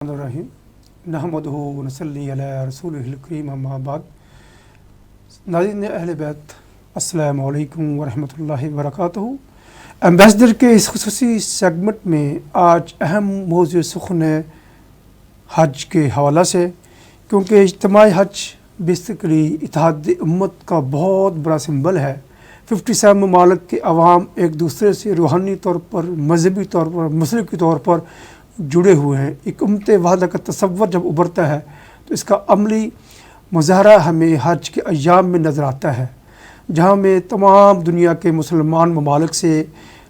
الرحیم نحمدہ ونصلی علی رسولہ الکریم اما بعد. ناظرین اہل بیت، السلام علیکم ورحمۃ اللہ وبرکاتہ. ایمبیسڈر کے اس خصوصی سیگمنٹ میں آج اہم موضوع سخن ہے حج کے حوالہ سے، کیونکہ اجتماعی حج بیسیکلی اتحاد امت کا بہت بڑا سمبل ہے. 57 ممالک کے عوام ایک دوسرے سے روحانی طور پر، مذہبی طور پر، مسلکی طور پر جڑے ہوئے ہیں. ایک امت وحدہ کا تصور جب ابھرتا ہے تو اس کا عملی مظاہرہ ہمیں حج کے ایام میں نظر آتا ہے، جہاں میں تمام دنیا کے مسلمان ممالک سے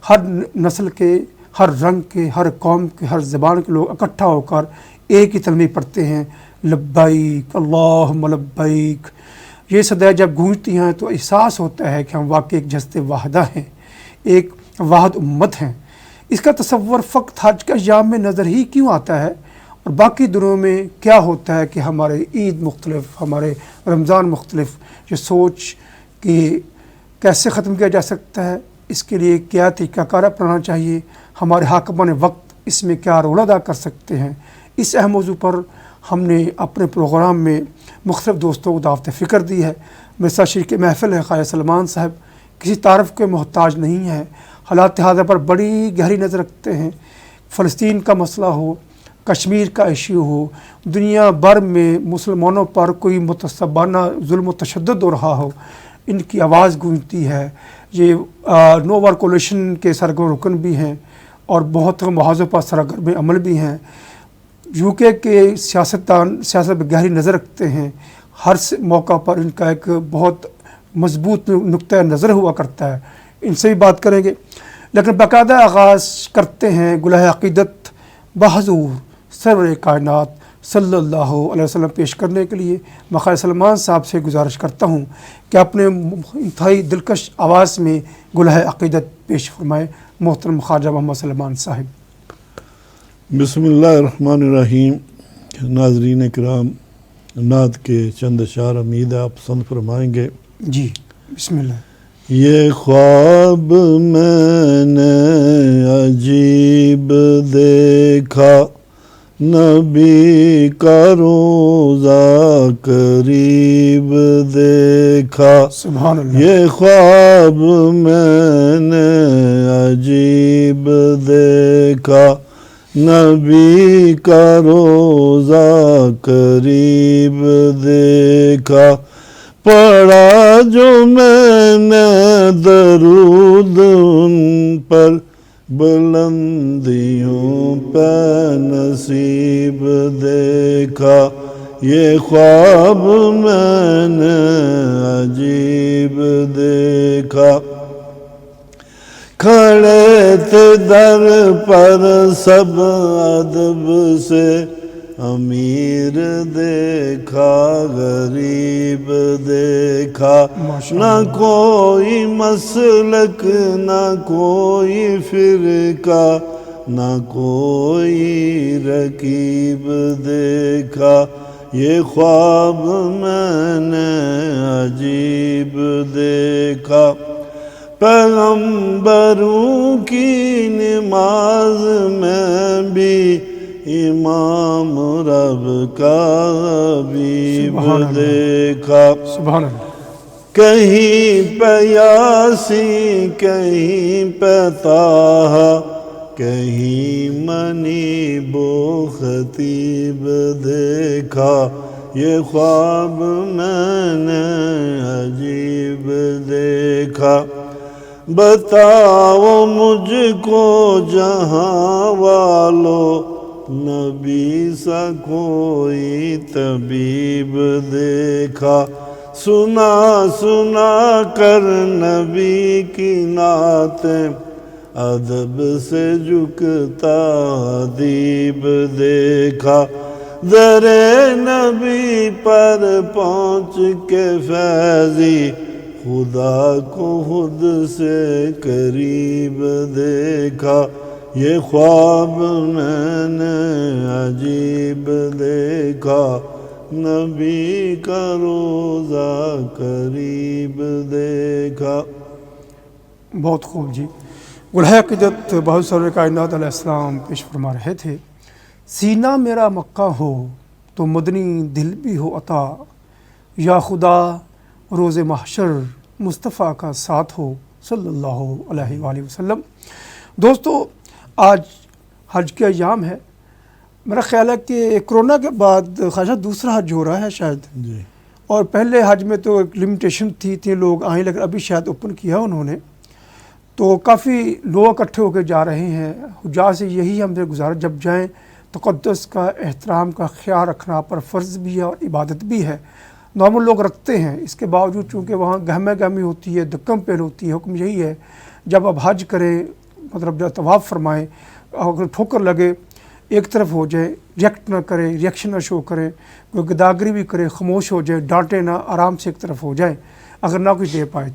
ہر نسل کے، ہر رنگ کے، ہر قوم کے، ہر زبان کے لوگ اکٹھا ہو کر ایک ہی تلبیہ پڑھتے ہیں، لبیک اللہم لبیک. یہ صدائیں جب گونجتی ہیں تو احساس ہوتا ہے کہ ہم واقعی ایک جسد واحدہ ہیں، ایک واحد امت ہیں. اس کا تصور فقط حج کے ایام میں نظر ہی کیوں آتا ہے، اور باقی دنوں میں کیا ہوتا ہے کہ ہمارے عید مختلف، ہمارے رمضان مختلف. یہ سوچ کہ کیسے ختم کیا جا سکتا ہے، اس کے لیے کیا طریقہ کار اپنانا چاہیے، ہمارے حاکمان وقت اس میں کیا رول ادا کر سکتے ہیں، اس اہم موضوع پر ہم نے اپنے پروگرام میں مختلف دوستوں کو دعوت فکر دی ہے. میرے ساتھ شریک محفل ہے خواجہ سلمان صاحب، کسی تعارف کے محتاج نہیں ہے، حالات حاضرہ پر بڑی گہری نظر رکھتے ہیں. فلسطین کا مسئلہ ہو، کشمیر کا ایشو ہو، دنیا بھر میں مسلمانوں پر کوئی متعصبانہ ظلم و تشدد ہو رہا ہو، ان کی آواز گونجتی ہے. یہ نو وار کولیشن کے سرگرم رکن بھی ہیں اور بہت محاذوں پر سرگرم عمل بھی ہیں. یو کے سیاستدان سیاست پہ گہری نظر رکھتے ہیں، ہر موقع پر ان کا ایک بہت مضبوط نقطۂ نظر ہوا کرتا ہے. ان سے بھی بات کریں گے، لیکن باقاعدہ آغاز کرتے ہیں گلہ عقیدت بحضور سرور کائنات صلی اللہ علیہ وسلم پیش کرنے کے لیے. میں خواجہ سلمان صاحب سے گزارش کرتا ہوں کہ اپنے انتہائی دلکش آواز میں گلہ عقیدت پیش فرمائے. محترم خواجہ محمد سلمان صاحب. بسم اللہ الرحمن الرحیم. ناظرین کرام، نعت کے چند اشعار امید ہے آپ پسند فرمائیں گے. جی بسم اللہ. یہ خواب میں نے عجیب دیکھا، نبی کا روضہ قریب دیکھا. سبحان اللہ. یہ خواب میں نے عجیب دیکھا، نبی کا روضہ قریب دیکھا. پڑھا جو میں نے درود ان پر، بلندیوں پہ نصیب دیکھا. یہ خواب میں نے عجیب دیکھا. کھڑے تھے در پر سب ادب سے، امیر دیکھا غریب دیکھا. نہ کوئی مسلک، نہ کوئی فرقہ، نہ کوئی رکیب دیکھا. یہ خواب میں نے عجیب دیکھا. پیغمبروں کی نماز میں بھی امام رب کا حبیب دیکھا. سبحان اللہ. کہیں پہ یاسین، کہیں پہ طٰہٰ، کہیں منیب و خطیب دیکھا. یہ خواب میں نے عجیب دیکھا. بتاؤ مجھ کو جہاں والو، نبی سا کوئی طبیب دیکھا. سنا سنا کر نبی کی نعتیں، ادب سے جھکتا ادیب دیکھا. در نبی پر پہنچ کے فیضی، خدا کو خود سے قریب دیکھا. یہ خواب میں نے عجیب دیکھا، نبی کا روضہ قریب دیکھا۔ بہت خوب جی۔ گلہ عقیدت بحضور سرور کائنات علیہ السلام پیش فرما رہے تھے۔ سینہ میرا مکہ ہو تو مدنی دل بھی ہو عطا، یا خدا روز محشر مصطفیٰ کا ساتھ ہو صلی اللہ علیہ وآلہ وسلم۔ دوستو، آج حج کے ایام ہے۔ میرا خیال ہے کہ کرونا کے بعد خاصا دوسرا حج ہو رہا ہے شاید جی، اور پہلے حج میں تو ایک لمیٹیشن تھی لوگ آئیں، لیکن ابھی شاید اوپن کیا انہوں نے، تو کافی لوگ اکٹھے ہو کے جا رہے ہیں۔ حجاج سے یہی ہم سے گزارش، جب جائیں تقدس کا احترام کا خیال رکھنا پر فرض بھی ہے اور عبادت بھی ہے۔ نارمل لوگ رکھتے ہیں، اس کے باوجود چونکہ وہاں گہمہ گہمی ہوتی ہے، دکم پیل ہوتی ہے، حکم یہی ہے جب آپ حج کریں، مطلب جب طواف فرمائیں، اگر ٹھوکر لگے ایک طرف ہو جائے، ریئیکٹ نہ کرے، ریئیکشن نہ شو کرے، کوئی گداگری بھی کرے خاموش ہو جائے، ڈانٹے نہ، آرام سے ایک طرف ہو جائیں اگر نہ کچھ دے پائے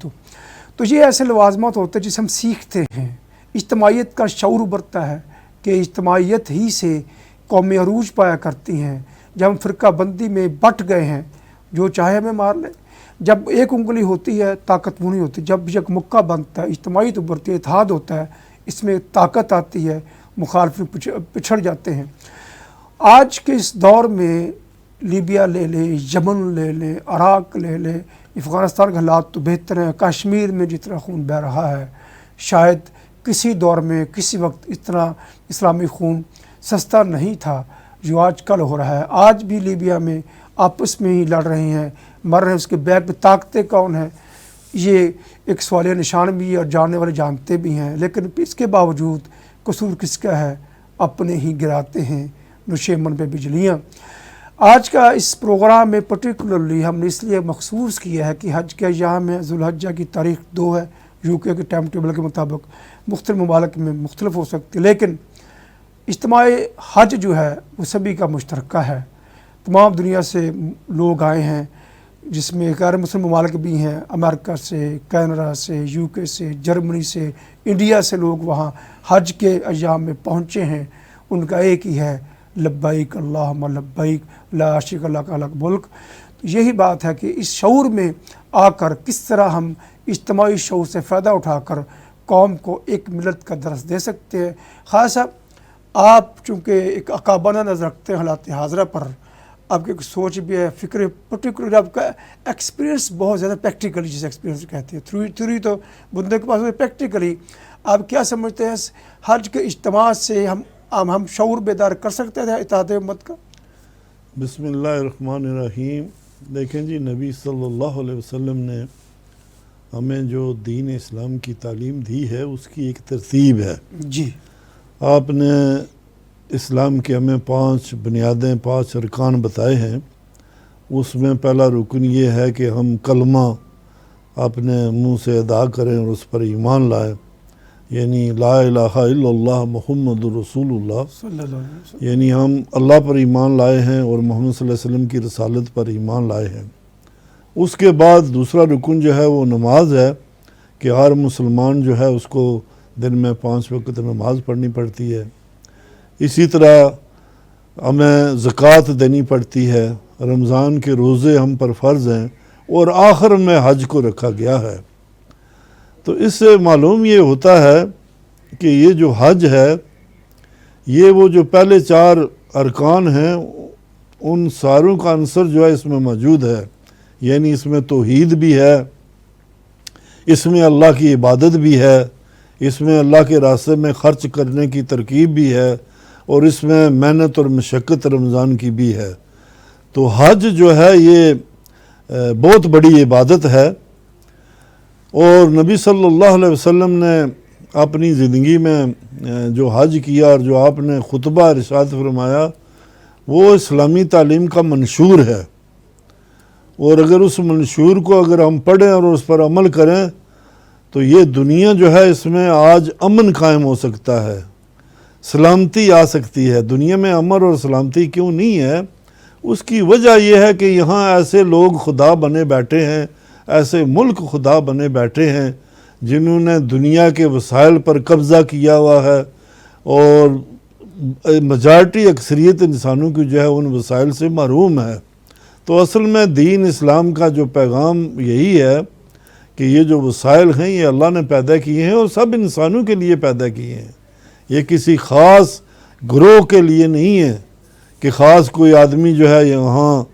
تو یہ ایسے لوازمات ہوتے ہیں جسے ہم سیکھتے ہیں۔ اجتماعیت کا شعور ابھرتا ہے کہ اجتماعیت ہی سے قومی عروج پایا کرتی ہیں۔ جب ہم فرقہ بندی میں بٹ گئے ہیں، جو چاہے ہمیں مار لے، جب ایک انگلی ہوتی ہے طاقت وہ نہیں ہوتی، جب یک مکہ بنتا ہے، اجتماعیت ابھرتی ہے، اتحاد ہوتا ہے، اس میں طاقت آتی ہے، مخالف پچھڑ جاتے ہیں۔ آج کے اس دور میں لیبیا لے لیں، یمن لے لیں، عراق لے لیں، افغانستان کے حالات تو بہتر ہیں، کشمیر میں جتنا خون بہہ رہا ہے شاید کسی دور میں کسی وقت اتنا اسلامی خون سستا نہیں تھا جو آج کل ہو رہا ہے۔ آج بھی لیبیا میں آپس میں ہی لڑ رہے ہیں، مر رہے ہیں، اس کے بیک میں طاقتیں کون ہیں، یہ ایک سوالیہ نشان بھی ہے اور جاننے والے جانتے بھی ہیں، لیکن اس کے باوجود قصور کس کا ہے؟ اپنے ہی گراتے ہیں نشیمن پہ بجلیاں۔ آج کا اس پروگرام میں پرٹیکولرلی ہم نے اس لیے مخصوص کیا ہے کہ حج کے ایام میں ذوالحجہ کی تاریخ 2 ہے، UK کے ٹائم ٹیبل کے مطابق مختلف ممالک میں مختلف ہو سکتی ہے، لیکن اجتماع حج جو ہے وہ سبھی کا مشترکہ ہے۔ تمام دنیا سے لوگ آئے ہیں، جس میں غیر مسلم ممالک بھی ہیں، امریکہ سے، کینیڈا سے، UK سے، جرمنی سے، انڈیا سے لوگ وہاں حج کے ایام میں پہنچے ہیں۔ ان کا ایک ہی ہے، لبیک اللہم لبیک لا شریک لک لک ملک۔ یہی بات ہے کہ اس شعور میں آ کر کس طرح ہم اجتماعی شعور سے فائدہ اٹھا کر قوم کو ایک ملت کا درس دے سکتے ہیں۔ خاصا آپ چونکہ ایک عقابانہ نظر رکھتے ہیں حالات حاضرہ پر، آپ کی ایک سوچ بھی ہے، فکر پرٹیکولر، آپ کا ایکسپیرینس بہت زیادہ پریکٹیکلی، جسے ایکسپیرینس کہتے ہیں، تھیوری تو بندے کے پاس ہوئی، پریکٹیکلی آپ کیا سمجھتے ہیں حج کے اجتماع سے ہم شعور بیدار کر سکتے ہیں اتحاد امت کا؟ بسم اللہ الرحمن الرحیم۔ دیکھیں جی، نبی صلی اللہ علیہ وسلم نے ہمیں جو دین اسلام کی تعلیم دی ہے اس کی ایک ترتیب ہے۔ جی، آپ نے اسلام کے ہمیں 5 بنیادیں، 5 ارکان بتائے ہیں۔ اس میں پہلا رکن یہ ہے کہ ہم کلمہ اپنے منہ سے ادا کریں اور اس پر ایمان لائیں، یعنی لا الہ الا اللہ محمد رسول اللہ، صلی اللہ علیہ وسلم، یعنی ہم اللہ پر ایمان لائے ہیں اور محمد صلی اللہ علیہ وسلم کی رسالت پر ایمان لائے ہیں۔ اس کے بعد دوسرا رکن جو ہے وہ نماز ہے کہ ہر مسلمان جو ہے اس کو دن میں 5 وقت نماز پڑھنی پڑتی ہے۔ اسی طرح ہمیں زکوٰۃ دینی پڑتی ہے، رمضان کے روزے ہم پر فرض ہیں، اور آخر میں حج کو رکھا گیا ہے۔ تو اس سے معلوم یہ ہوتا ہے کہ یہ جو حج ہے، یہ وہ جو پہلے 4 ارکان ہیں ان ساروں کا عنصر جو ہے اس میں موجود ہے، یعنی اس میں توحید بھی ہے، اس میں اللہ کی عبادت بھی ہے، اس میں اللہ کے راستے میں خرچ کرنے کی ترکیب بھی ہے، اور اس میں محنت اور مشقت رمضان کی بھی ہے۔ تو حج جو ہے یہ بہت بڑی عبادت ہے، اور نبی صلی اللہ علیہ وسلم نے اپنی زندگی میں جو حج کیا اور جو آپ نے خطبہ ارشاد فرمایا وہ اسلامی تعلیم کا منشور ہے، اور اگر اس منشور کو اگر ہم پڑھیں اور اس پر عمل کریں تو یہ دنیا جو ہے اس میں آج امن قائم ہو سکتا ہے، سلامتی آ سکتی ہے۔ دنیا میں امن اور سلامتی کیوں نہیں ہے؟ اس کی وجہ یہ ہے کہ یہاں ایسے لوگ خدا بنے بیٹھے ہیں، ایسے ملک خدا بنے بیٹھے ہیں جنہوں نے دنیا کے وسائل پر قبضہ کیا ہوا ہے، اور میجارٹی اکثریت انسانوں کی جو ہے ان وسائل سے محروم ہے۔ تو اصل میں دین اسلام کا جو پیغام یہی ہے کہ یہ جو وسائل ہیں یہ اللہ نے پیدا کیے ہیں اور سب انسانوں کے لیے پیدا کیے ہیں، یہ کسی خاص گروہ کے لیے نہیں ہے کہ خاص کوئی آدمی جو ہے یہاں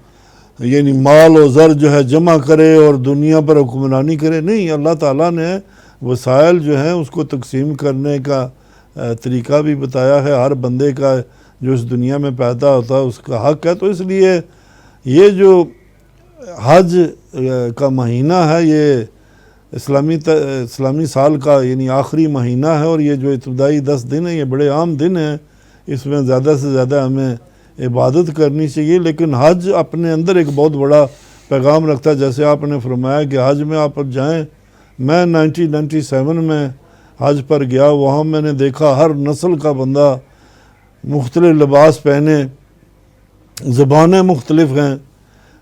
یعنی مال و زر جو ہے جمع کرے اور دنیا پر حکمرانی کرے. نہیں، اللہ تعالیٰ نے وسائل جو ہیں اس کو تقسیم کرنے کا طریقہ بھی بتایا ہے. ہر بندے کا جو اس دنیا میں پیدا ہوتا ہے اس کا حق ہے. تو اس لیے یہ جو حج کا مہینہ ہے یہ اسلامی سال کا یعنی آخری مہینہ ہے، اور یہ جو ابتدائی 10 دن ہیں یہ بڑے عام دن ہیں. اس میں زیادہ سے زیادہ ہمیں عبادت کرنی چاہیے. لیکن حج اپنے اندر ایک بہت بڑا پیغام رکھتا ہے. جیسے آپ نے فرمایا کہ حج میں آپ جائیں، میں 1997 میں حج پر گیا. وہاں میں نے دیکھا ہر نسل کا بندہ مختلف لباس پہنے، زبانیں مختلف ہیں.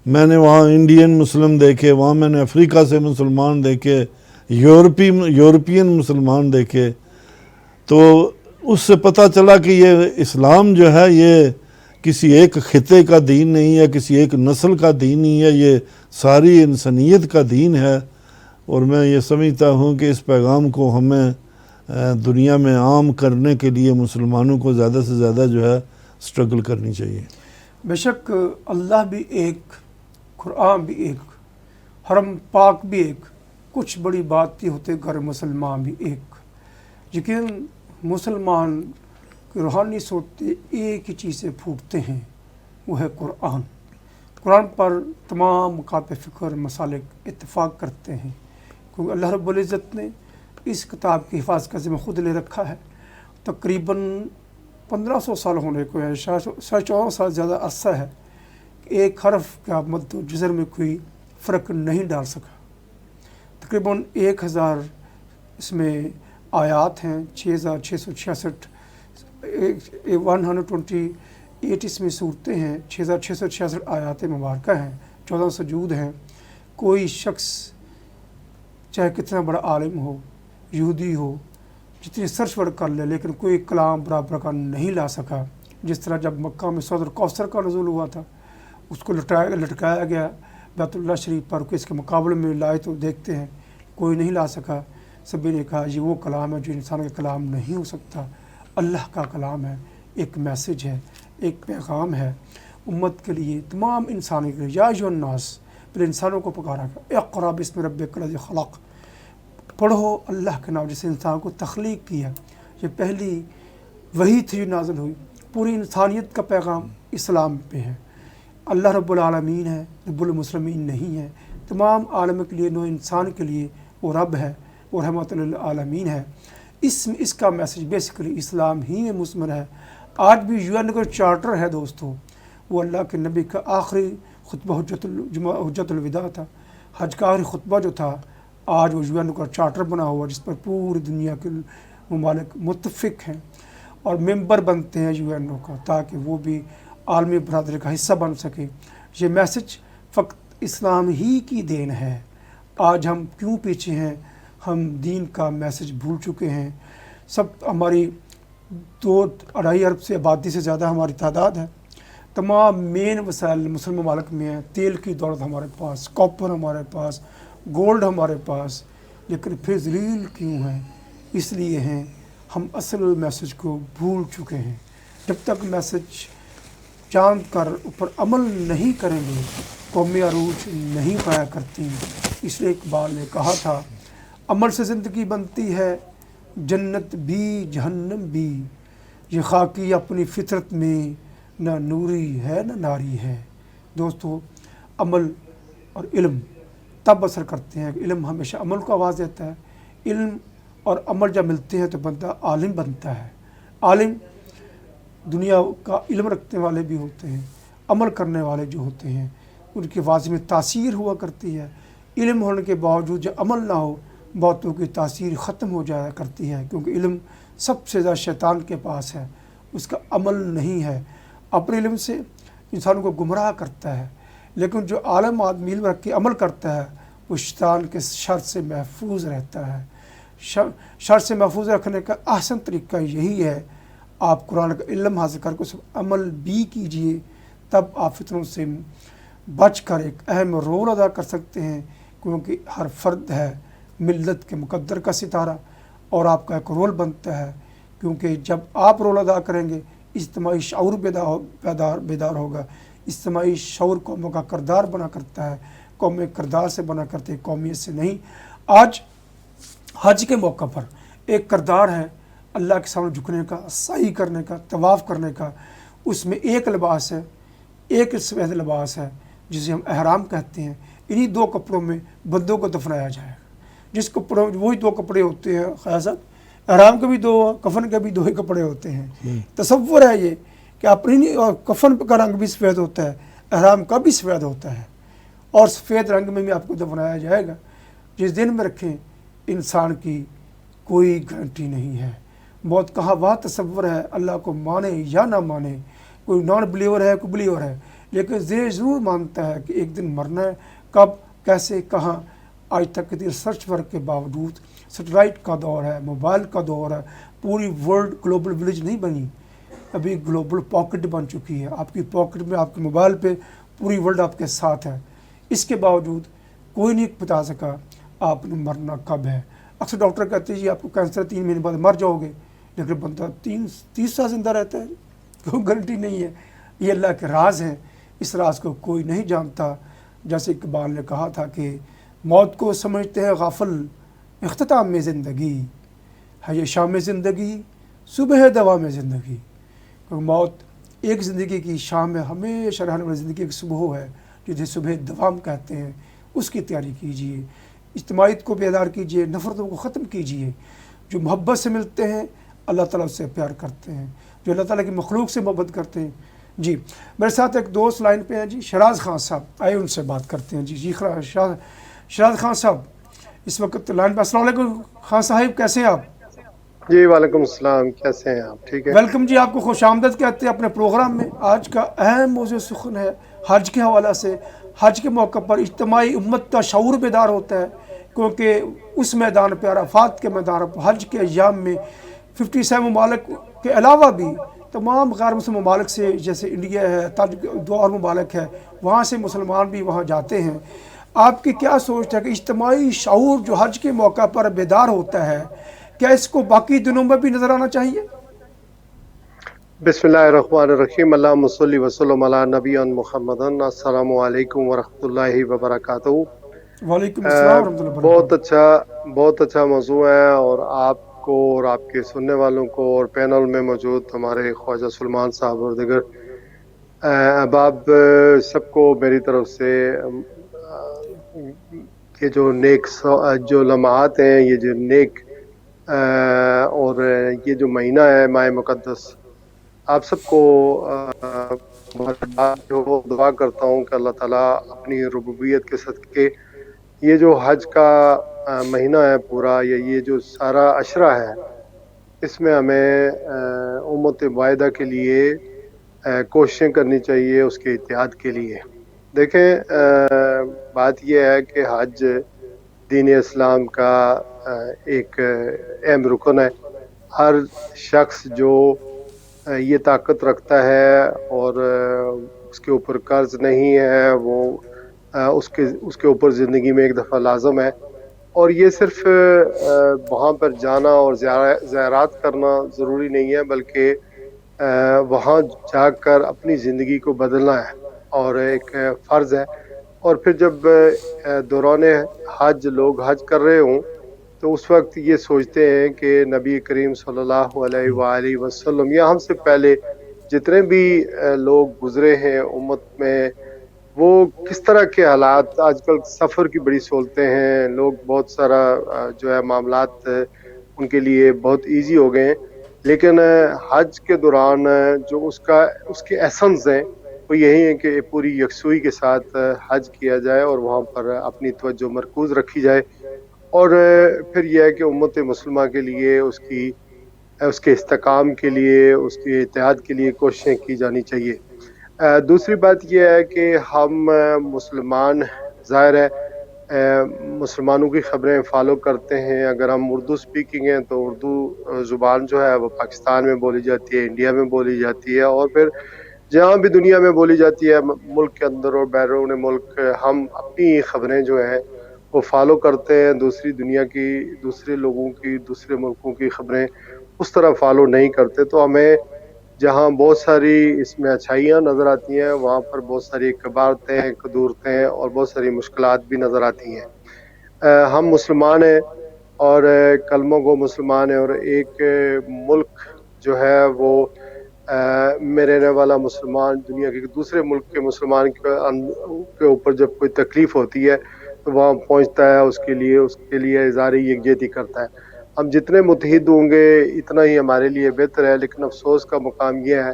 میں نے وہاں انڈین مسلم دیکھے، وہاں میں نے افریقہ سے مسلمان دیکھے، یورپین مسلمان دیکھے. تو اس سے پتہ چلا کہ یہ اسلام جو ہے یہ کسی ایک خطے کا دین نہیں ہے، کسی ایک نسل کا دین نہیں ہے، یہ ساری انسانیت کا دین ہے. اور میں یہ سمجھتا ہوں کہ اس پیغام کو ہمیں دنیا میں عام کرنے کے لیے مسلمانوں کو زیادہ سے زیادہ جو ہے سٹرگل کرنی چاہیے. بے شک اللہ بھی ایک، قرآن بھی ایک، حرم پاک بھی ایک، کچھ بڑی بات یہ ہوتے گھر مسلمان بھی ایک. لیکن مسلمان کی روحانی سوچتے ایک ہی چیز سے پھوٹتے ہیں، وہ ہے قرآن. قرآن پر تمام مکاتب فکر مسالک اتفاق کرتے ہیں، کیونکہ اللہ رب العزت نے اس کتاب کی حفاظت کا ذمہ خود لے رکھا ہے. تقریباً 1500 سال ہونے کو ہے، 14 سال زیادہ عرصہ ہے کہ ایک حرف کا مد و جزر میں کوئی فرق نہیں ڈال سکا. تقریباً 1000 اس میں آیات ہیں، 6666 128 اس میں صورتیں ہیں، 6666 آیات مبارکہ ہیں، 14 سجود ہیں. کوئی شخص چاہے کتنا بڑا عالم ہو، یہودی ہو، جتنی سرچ ورک کر لے، لیکن کوئی کلام برابر کا نہیں لا سکا. جس طرح جب مکہ میں سورۃ الکوثر کا نزول ہوا تھا، اس کو لٹکایا گیا بیت اللہ شریف پر، اس کے مقابلے میں لائے تو دیکھتے ہیں کوئی نہیں لا سکا. سبھی نے کہا یہ وہ کلام ہے جو انسان کا کلام نہیں ہو سکتا، اللہ کا کلام ہے، ایک میسیج ہے، ایک پیغام ہے امت کے لیے، تمام انسانوں کے لیے. یا ایھا الناس، پھر انسانوں کو پکارا گیا، اقرأ باسم ربک الذی خلق، پڑھو اللہ کے نام جس نے انسان کو تخلیق کیا. یہ پہلی وحی تھی جو نازل ہوئی. پوری انسانیت کا پیغام اسلام پہ ہے. اللہ رب العالمین ہے، رب المسلمین نہیں ہے. تمام عالم کے لیے، نو انسان کے لیے وہ رب ہے، وہ رحمت للعالمین ہے. اس کا میسیج بیسیکلی اسلام ہی میں مضمر ہے. آج بھی UN کا چارٹر ہے دوستو، وہ اللہ کے نبی کا آخری خطبہ حجت الوداع تھا. حج کا آخری خطبہ جو تھا، آج وہ UN کا چارٹر بنا ہوا جس پر پوری دنیا کے ممالک متفق ہیں اور ممبر بنتے ہیں UN کا، تاکہ وہ بھی عالمی برادری کا حصہ بن سکے. یہ میسیج فقط اسلام ہی کی دین ہے. آج ہم کیوں پیچھے ہیں؟ ہم دین کا میسیج بھول چکے ہیں. ہماری 2-2.5 ارب سے آبادی سے زیادہ ہماری تعداد ہے. تمام مین وسائل مسلم ممالک میں ہیں. تیل کی دولت ہمارے پاس، کاپر ہمارے پاس، گولڈ ہمارے پاس، لیکن پھر ذلیل کیوں ہیں؟ اس لیے ہیں ہم اصل میسیج کو بھول چکے ہیں. جب تک میسیج جان کر اوپر عمل نہیں کریں گے، قومی عروج نہیں پایا کرتی. اس لیے اقبال نے کہا تھا، عمل سے زندگی بنتی ہے جنت بھی جہنم بھی، یہ خاکی اپنی فطرت میں نہ نوری ہے نہ ناری ہے. دوستو، عمل اور علم تب اثر کرتے ہیں کہ علم ہمیشہ عمل کو آواز دیتا ہے. علم اور عمل جب ملتے ہیں تو بندہ عالم بنتا ہے. عالم دنیا کا علم رکھنے والے بھی ہوتے ہیں، عمل کرنے والے جو ہوتے ہیں ان کی آواز میں تاثیر ہوا کرتی ہے. علم ہونے کے باوجود جب عمل نہ ہو، باتوں کی تاثیر ختم ہو جایا کرتی ہے، کیونکہ علم سب سے زیادہ شیطان کے پاس ہے، اس کا عمل نہیں ہے. اپنے علم سے انسانوں کو گمراہ کرتا ہے، لیکن جو عالم آدمی علم رکھ کے عمل کرتا ہے وہ شیطان کے شر سے محفوظ رہتا ہے. شر سے محفوظ رکھنے کا احسن طریقہ یہی ہے، آپ قرآن کا علم حاصل کر کے اس پر عمل بھی کیجئے، تب آپ فتنوں سے بچ کر ایک اہم رول ادا کر سکتے ہیں. کیونکہ ہر فرد ہے ملت کے مقدر کا ستارہ، اور آپ کا ایک رول بنتا ہے، کیونکہ جب آپ رول ادا کریں گے اجتماعی شعور بیدار ہوگا. اجتماعی شعور قوموں کا کردار بنا کرتا ہے، قومیں کردار سے بنا کرتے ہیں، قومیت سے نہیں. آج حج کے موقع پر ایک کردار ہے اللہ کے سامنے جھکنے کا، سعی کرنے کا، طواف کرنے کا. اس میں ایک لباس ہے، ایک سفید لباس ہے جسے ہم احرام کہتے ہیں. انہی دو کپڑوں میں بندوں کو دفنایا جائے گا. جس کپڑوں وہی دو کپڑے ہوتے ہیں خیال صاحب، احرام کے بھی دو، کفن کے بھی دو ہی کپڑے ہوتے ہیں. تصور ہے یہ کہ اپنی اور کفن کا رنگ بھی سفید ہوتا ہے، احرام کا بھی سفید ہوتا ہے، اور سفید رنگ میں بھی آپ کو دفنایا جائے گا. جس دن میں رکھیں انسان کی کوئی گارنٹی نہیں ہے. موت کہاں وہ تصور ہے، اللہ کو مانے یا نہ مانے. کوئی نان بلیور ہے، کوئی بلیور ہے، لیکن ضرور مانتا ہے کہ ایک دن مرنا ہے. کب، کیسے، کہاں، آج تک کی ریسرچ ورک کے باوجود سیٹلائٹ کا دور ہے، موبائل کا دور ہے، پوری ورلڈ گلوبل ولیج نہیں بنی، ابھی گلوبل پاکٹ بن چکی ہے. آپ کی پاکٹ میں، آپ کے موبائل پہ پوری ورلڈ آپ کے ساتھ ہے. اس کے باوجود کوئی نہیں بتا سکا آپ نے مرنا کب ہے. اکثر ڈاکٹر کہتے ہیں جی آپ کو کینسر 3 مہینے بعد مر جاؤ گے، لیکن بندہ 30 سال زندہ رہتا ہے، کوئی گارنٹی نہیں ہے. یہ اللہ کے راز ہیں، اس راز کو کوئی نہیں جانتا. جیسے اقبال نے کہا تھا کہ موت کو سمجھتے ہیں غافل اختتام میں زندگی ہے، یہ شام زندگی صبح دوا میں زندگی. کیونکہ موت ایک زندگی کی شام ہے، ہمیشہ رہنے والی زندگی ایک صبح ہے جسے صبح دوام کہتے ہیں. اس کی تیاری کیجیے، اجتماعیت کو بیدار کیجیے، نفرتوں کو ختم کیجیے. جو محبت سے ملتے ہیں اللہ تعالیٰ سے پیار کرتے ہیں، جو اللہ تعالیٰ کی مخلوق سے محبت کرتے ہیں. جی میرے ساتھ ایک دوست لائن پہ ہیں جی، شراز خان صاحب، آئے ان سے بات کرتے ہیں. جی شراز خان صاحب اس وقت لائن پہ. السلام علیکم خان صاحب، کیسے ہیں آپ؟ جی وعلیکم السلام، کیسے ہیں آپ؟ ٹھیک ہے. ویلکم جی، آپ کو خوش آمدید کہتے ہیں اپنے پروگرام میں. آج کا اہم موضوع سخن ہے حج کے حوالہ سے. حج کے موقع پر اجتماعی امت کا شعور بیدار ہوتا ہے، کیونکہ اس میدان پہ، عرفات کے میدان پر حج کے ایام میں 57 ممالک کے علاوہ بھی تمام غیر مسلم ممالک سے، جیسے انڈیا ہے، 2 اور ممالک ہے، وہاں سے مسلمان بھی وہاں جاتے ہیں. آپ کی کیا سوچ ہے کہ اجتماعی شعور جو حج کے موقع پر بیدار ہوتا ہے، کیا اس کو باقی دنوں میں بھی نظر آنا چاہیے؟ بسم اللہ الرحمن الرحیم. اللہم صلی وسلم علی نبی محمد. السلام علیکم ورحمۃ اللہ وبرکاتہ. وعلیکم السلام ورحمۃ اللہ وبرکاتہ. بہت اچھا موضوع ہے، اور آپ کو اور آپ کے سننے والوں کو اور پینل میں موجود ہمارے خواجہ سلمان صاحب اور دیگر احباب سب کو میری طرف سے یہ جو نیک جو لمحات ہیں، یہ جو نیک اور یہ جو مہینہ ہے ماہ مقدس، آپ سب کو جو دعا کرتا ہوں کہ اللہ تعالیٰ اپنی ربوبیت کے صدقے یہ جو حج کا مہینہ ہے پورا، یہ جو سارا عشرہ ہے، اس میں ہمیں امت واحدہ کے لیے کوششیں کرنی چاہیے، اس کے اتحاد کے لیے. دیکھیں بات یہ ہے کہ حج دین اسلام کا ایک اہم رکن ہے. ہر شخص جو یہ طاقت رکھتا ہے اور اس کے اوپر قرض نہیں ہے، وہ اس کے اوپر زندگی میں ایک دفعہ لازم ہے. اور یہ صرف وہاں پر جانا اور زیارات کرنا ضروری نہیں ہے، بلکہ وہاں جا کر اپنی زندگی کو بدلنا ہے اور ایک فرض ہے. اور پھر جب دوران حج لوگ حج کر رہے ہوں تو اس وقت یہ سوچتے ہیں کہ نبی کریم صلی اللہ علیہ وآلہ وسلم یا ہم سے پہلے جتنے بھی لوگ گزرے ہیں امت میں، وہ کس طرح کے حالات، آج کل سفر کی بڑی سہولتیں ہیں، لوگ بہت سارا جو ہے معاملات ان کے لیے بہت ایزی ہو گئے ہیں، لیکن حج کے دوران جو اس کے ایسنس ہیں وہ یہی ہے کہ پوری یکسوئی کے ساتھ حج کیا جائے اور وہاں پر اپنی توجہ مرکوز رکھی جائے. اور پھر یہ ہے کہ امت مسلمہ کے لیے اس کے استحکام کے لیے، اس کے اتحاد کے لیے کوششیں کی جانی چاہیے. دوسری بات یہ ہے کہ ہم مسلمان ظاہر ہے مسلمانوں کی خبریں فالو کرتے ہیں. اگر ہم اردو سپیکنگ ہیں تو اردو زبان جو ہے وہ پاکستان میں بولی جاتی ہے، انڈیا میں بولی جاتی ہے، اور پھر جہاں بھی دنیا میں بولی جاتی ہے ملک کے اندر اور بیرون ملک، ہم اپنی خبریں جو ہیں وہ فالو کرتے ہیں. دوسری دنیا کی، دوسرے لوگوں کی، دوسرے ملکوں کی خبریں اس طرح فالو نہیں کرتے. تو ہمیں جہاں بہت ساری اس میں اچھائیاں نظر آتی ہیں وہاں پر بہت ساری کباڑتیں کدورتیں اور بہت ساری مشکلات بھی نظر آتی ہیں. ہم مسلمان ہیں اور کلمہ گو مسلمان ہیں اور ایک ملک جو ہے وہ میں رہنے والا مسلمان دنیا کے دوسرے ملک کے مسلمان کے اوپر جب کوئی تکلیف ہوتی ہے تو وہاں پہنچتا ہے اس کے لیے اظہار یکجہتی کرتا ہے. ہم جتنے متحد ہوں گے اتنا ہی ہمارے لیے بہتر ہے. لیکن افسوس کا مقام یہ ہے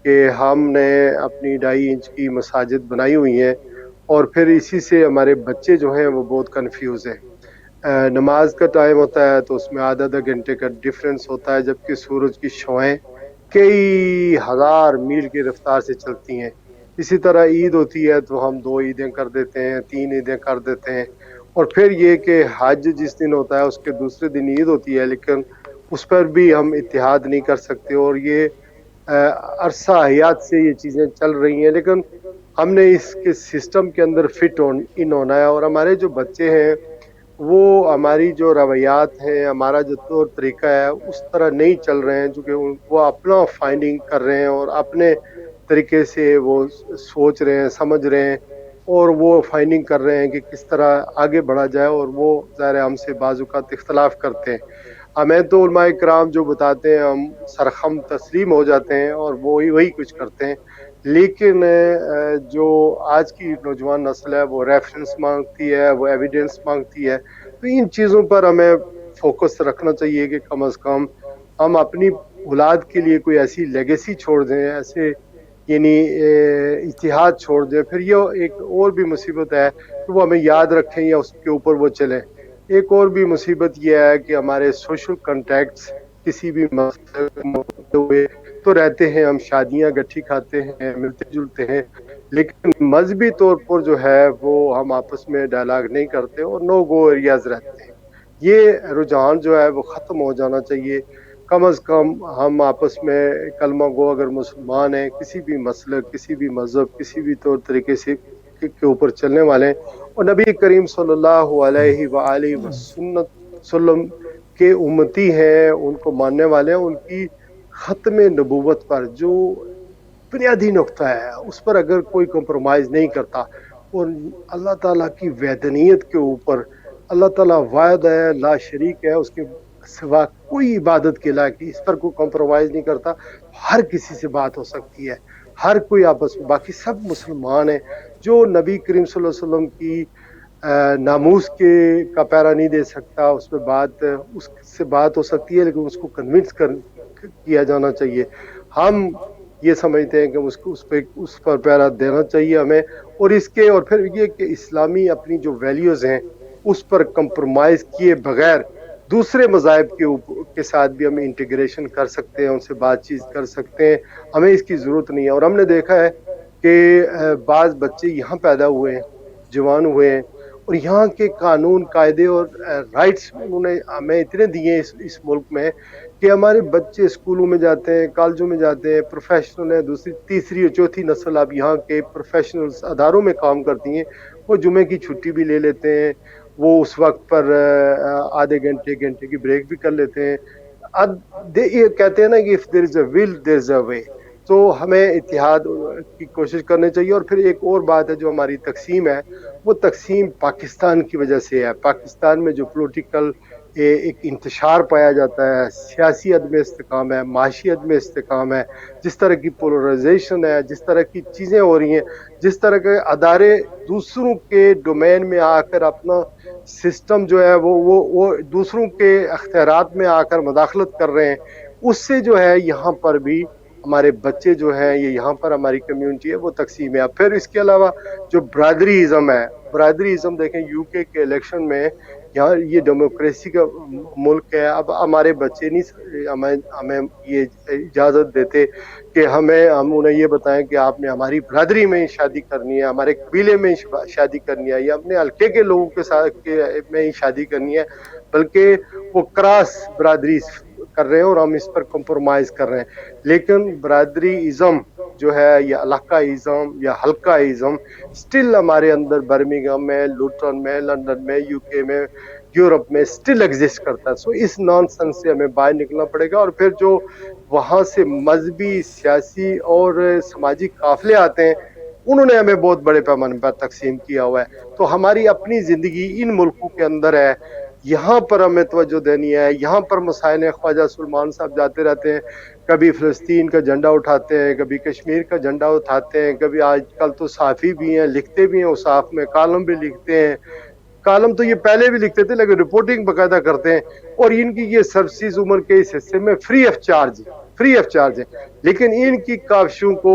کہ ہم نے اپنی 2.5 انچ کی مساجد بنائی ہوئی ہیں اور پھر اسی سے ہمارے بچے جو ہیں وہ بہت کنفیوز ہیں. نماز کا ٹائم ہوتا ہے تو اس میں آدھا گھنٹے کا ڈفرینس ہوتا ہے جبکہ سورج کی شعائیں کئی ہزار میل کی رفتار سے چلتی ہیں. اسی طرح عید ہوتی ہے تو ہم 2 عیدیں کر دیتے ہیں 3 عیدیں کر دیتے ہیں. اور پھر یہ کہ حج جس دن ہوتا ہے اس کے دوسرے دن عید ہوتی ہے لیکن اس پر بھی ہم اتحاد نہیں کر سکتے. اور یہ عرصہ حیات سے یہ چیزیں چل رہی ہیں لیکن ہم نے اس کے سسٹم کے اندر فٹ ان ہونا ہے. اور ہمارے جو بچے ہیں وہ ہماری جو رویات ہیں ہمارا جو طور طریقہ ہے اس طرح نہیں چل رہے ہیں چونکہ وہ اپنا فائنڈنگ کر رہے ہیں اور اپنے طریقے سے وہ سوچ رہے ہیں سمجھ رہے ہیں اور وہ فائنڈنگ کر رہے ہیں کہ کس طرح آگے بڑھا جائے. اور وہ ظاہر ہم سے بعض اوقات اختلاف کرتے ہیں. ہمیں تو علماء کرام جو بتاتے ہیں ہم سرخم تسلیم ہو جاتے ہیں اور وہی کچھ کرتے ہیں. لیکن جو آج کی نوجوان نسل ہے وہ ریفرنس مانگتی ہے وہ ایویڈنس مانگتی ہے. تو ان چیزوں پر ہمیں فوکس رکھنا چاہیے کہ کم از کم ہم اپنی اولاد کے لیے کوئی ایسی لیگیسی چھوڑ دیں ایسے یعنی اتحاد چھوڑ دیں. پھر یہ ایک اور بھی مصیبت ہے کہ وہ ہمیں یاد رکھیں یا اس کے اوپر وہ چلیں. ایک اور بھی مصیبت یہ ہے کہ ہمارے سوشل کنٹیکٹس کسی بھی ہوئے تو رہتے ہیں ہم شادیاں گٹھی کھاتے ہیں ملتے جلتے ہیں لیکن مذہبی طور پر جو ہے وہ ہم آپس میں ڈائلاگ نہیں کرتے اور نو گو ایریاز رہتے ہیں. یہ رجحان جو ہے وہ ختم ہو جانا چاہیے. کم از کم ہم آپس میں کلمہ گو اگر مسلمان ہیں کسی بھی مسلک کسی بھی مذہب کسی بھی طور طریقے سے کے اوپر چلنے والے ہیں اور نبی کریم صلی اللہ علیہ وآلہ وسلم کے امتی ہیں ان کو ماننے والے ہیں. ان کی ختم نبوت پر جو بنیادی نقطہ ہے اس پر اگر کوئی کمپرومائز نہیں کرتا اور اللہ تعالیٰ کی وحدانیت کے اوپر اللہ تعالیٰ واحد ہے لا شریک ہے اس کے سوا کوئی عبادت کے لائق اس پر کوئی کمپرومائز نہیں کرتا. ہر کسی سے بات ہو سکتی ہے ہر کوئی آپس میں باقی سب مسلمان ہیں. جو نبی کریم صلی اللہ علیہ وسلم کی ناموس کا پیرا نہیں دے سکتا اس سے بات ہو سکتی ہے لیکن اس کو کنونس کیا جانا چاہیے. ہم یہ سمجھتے ہیں کہ اس پر پیرا دینا چاہیے ہمیں اور پھر یہ کہ اسلامی اپنی جو ویلیوز ہیں اس پر کمپرومائز کیے بغیر دوسرے مذاہب کے ساتھ بھی ہم انٹیگریشن کر سکتے ہیں ان سے بات چیت کر سکتے ہیں. ہمیں اس کی ضرورت نہیں ہے. اور ہم نے دیکھا ہے کہ بعض بچے یہاں پیدا ہوئے ہیں جوان ہوئے ہیں اور یہاں کے قانون قاعدے اور رائٹس انہوں نے ہمیں اتنے دیے اس ملک میں کہ ہمارے بچے اسکولوں میں جاتے ہیں کالجوں میں جاتے ہیں پروفیشنل ہیں دوسری تیسری اور چوتھی نسل اب یہاں کے پروفیشنل اداروں میں کام کرتی ہیں. وہ جمعے کی چھٹی بھی لے لیتے ہیں وہ اس وقت پر آدھے گھنٹے کی بریک بھی کر لیتے ہیں. یہ کہتے ہیں نا کہ if there is a will there is a way. تو ہمیں اتحاد کی کوشش کرنی چاہیے. اور پھر ایک اور بات ہے جو ہماری تقسیم ہے وہ تقسیم پاکستان کی وجہ سے ہے. پاکستان میں جو پولیٹیکل ایک انتشار پایا جاتا ہے سیاسی عدم استحکام ہے معاشی عدم استحکام ہے جس طرح کی پولرائزیشن ہے جس طرح کی چیزیں ہو رہی ہیں جس طرح کے ادارے دوسروں کے ڈومین میں آ کر اپنا سسٹم جو ہے وہ دوسروں کے اختیارات میں آ کر مداخلت کر رہے ہیں اس سے جو ہے یہاں پر بھی ہمارے بچے جو ہیں یہاں پر ہماری کمیونٹی ہے وہ تقسیم ہے. پھر اس کے علاوہ جو برادری ازم ہے برادری ازم دیکھیں یو کے الیکشن میں یہاں یہ ڈیموکریسی کا ملک ہے. اب ہمارے بچے نہیں ہمیں یہ اجازت دیتے کہ ہم انہیں یہ بتائیں کہ آپ نے ہماری برادری میں ہی شادی کرنی ہے ہمارے قبیلے میں ہی شادی کرنی ہے یا اپنے حلقے کے لوگوں کے ساتھ میں ہی شادی کرنی ہے بلکہ وہ کراس برادری کر رہے ہیں اور ہم اس پر کمپرومائز کر رہے ہیں. لیکن برادری ازم جو ہے یا علاقہ ازم یا حلقہ ازم سٹل ہمارے اندر برمنگھم میں لوٹن میں لندن میں UK میں یورپ میں اسٹل ایگزسٹ کرتا ہے. سو اس نان سینس سے ہمیں باہر نکلنا پڑے گا. اور پھر جو وہاں سے مذہبی، سیاسی اور سماجی قافلے آتے ہیں انہوں نے ہمیں بہت بڑے پیمانے پر تقسیم کیا ہوا ہے. تو ہماری اپنی زندگی ان ملکوں کے اندر ہے، یہاں پر ہمیں توجہ دینی ہے. یہاں پر مسائل ہیں. خواجہ سلمان صاحب جاتے رہتے ہیں، کبھی فلسطین کا جھنڈا اٹھاتے ہیں، کبھی کشمیر کا جھنڈا اٹھاتے ہیں، کبھی آج کل تو صحافی بھی ہیں، لکھتے بھی ہیں، اصحاف میں کالم بھی لکھتے ہیں. کالم تو یہ پہلے بھی لکھتے تھے لیکن رپورٹنگ باقاعدہ کرتے ہیں. اور ان کی یہ سرسیز عمر کے اس حصے میں فری آف چارج ہے. لیکن ان کی کاوشوں کو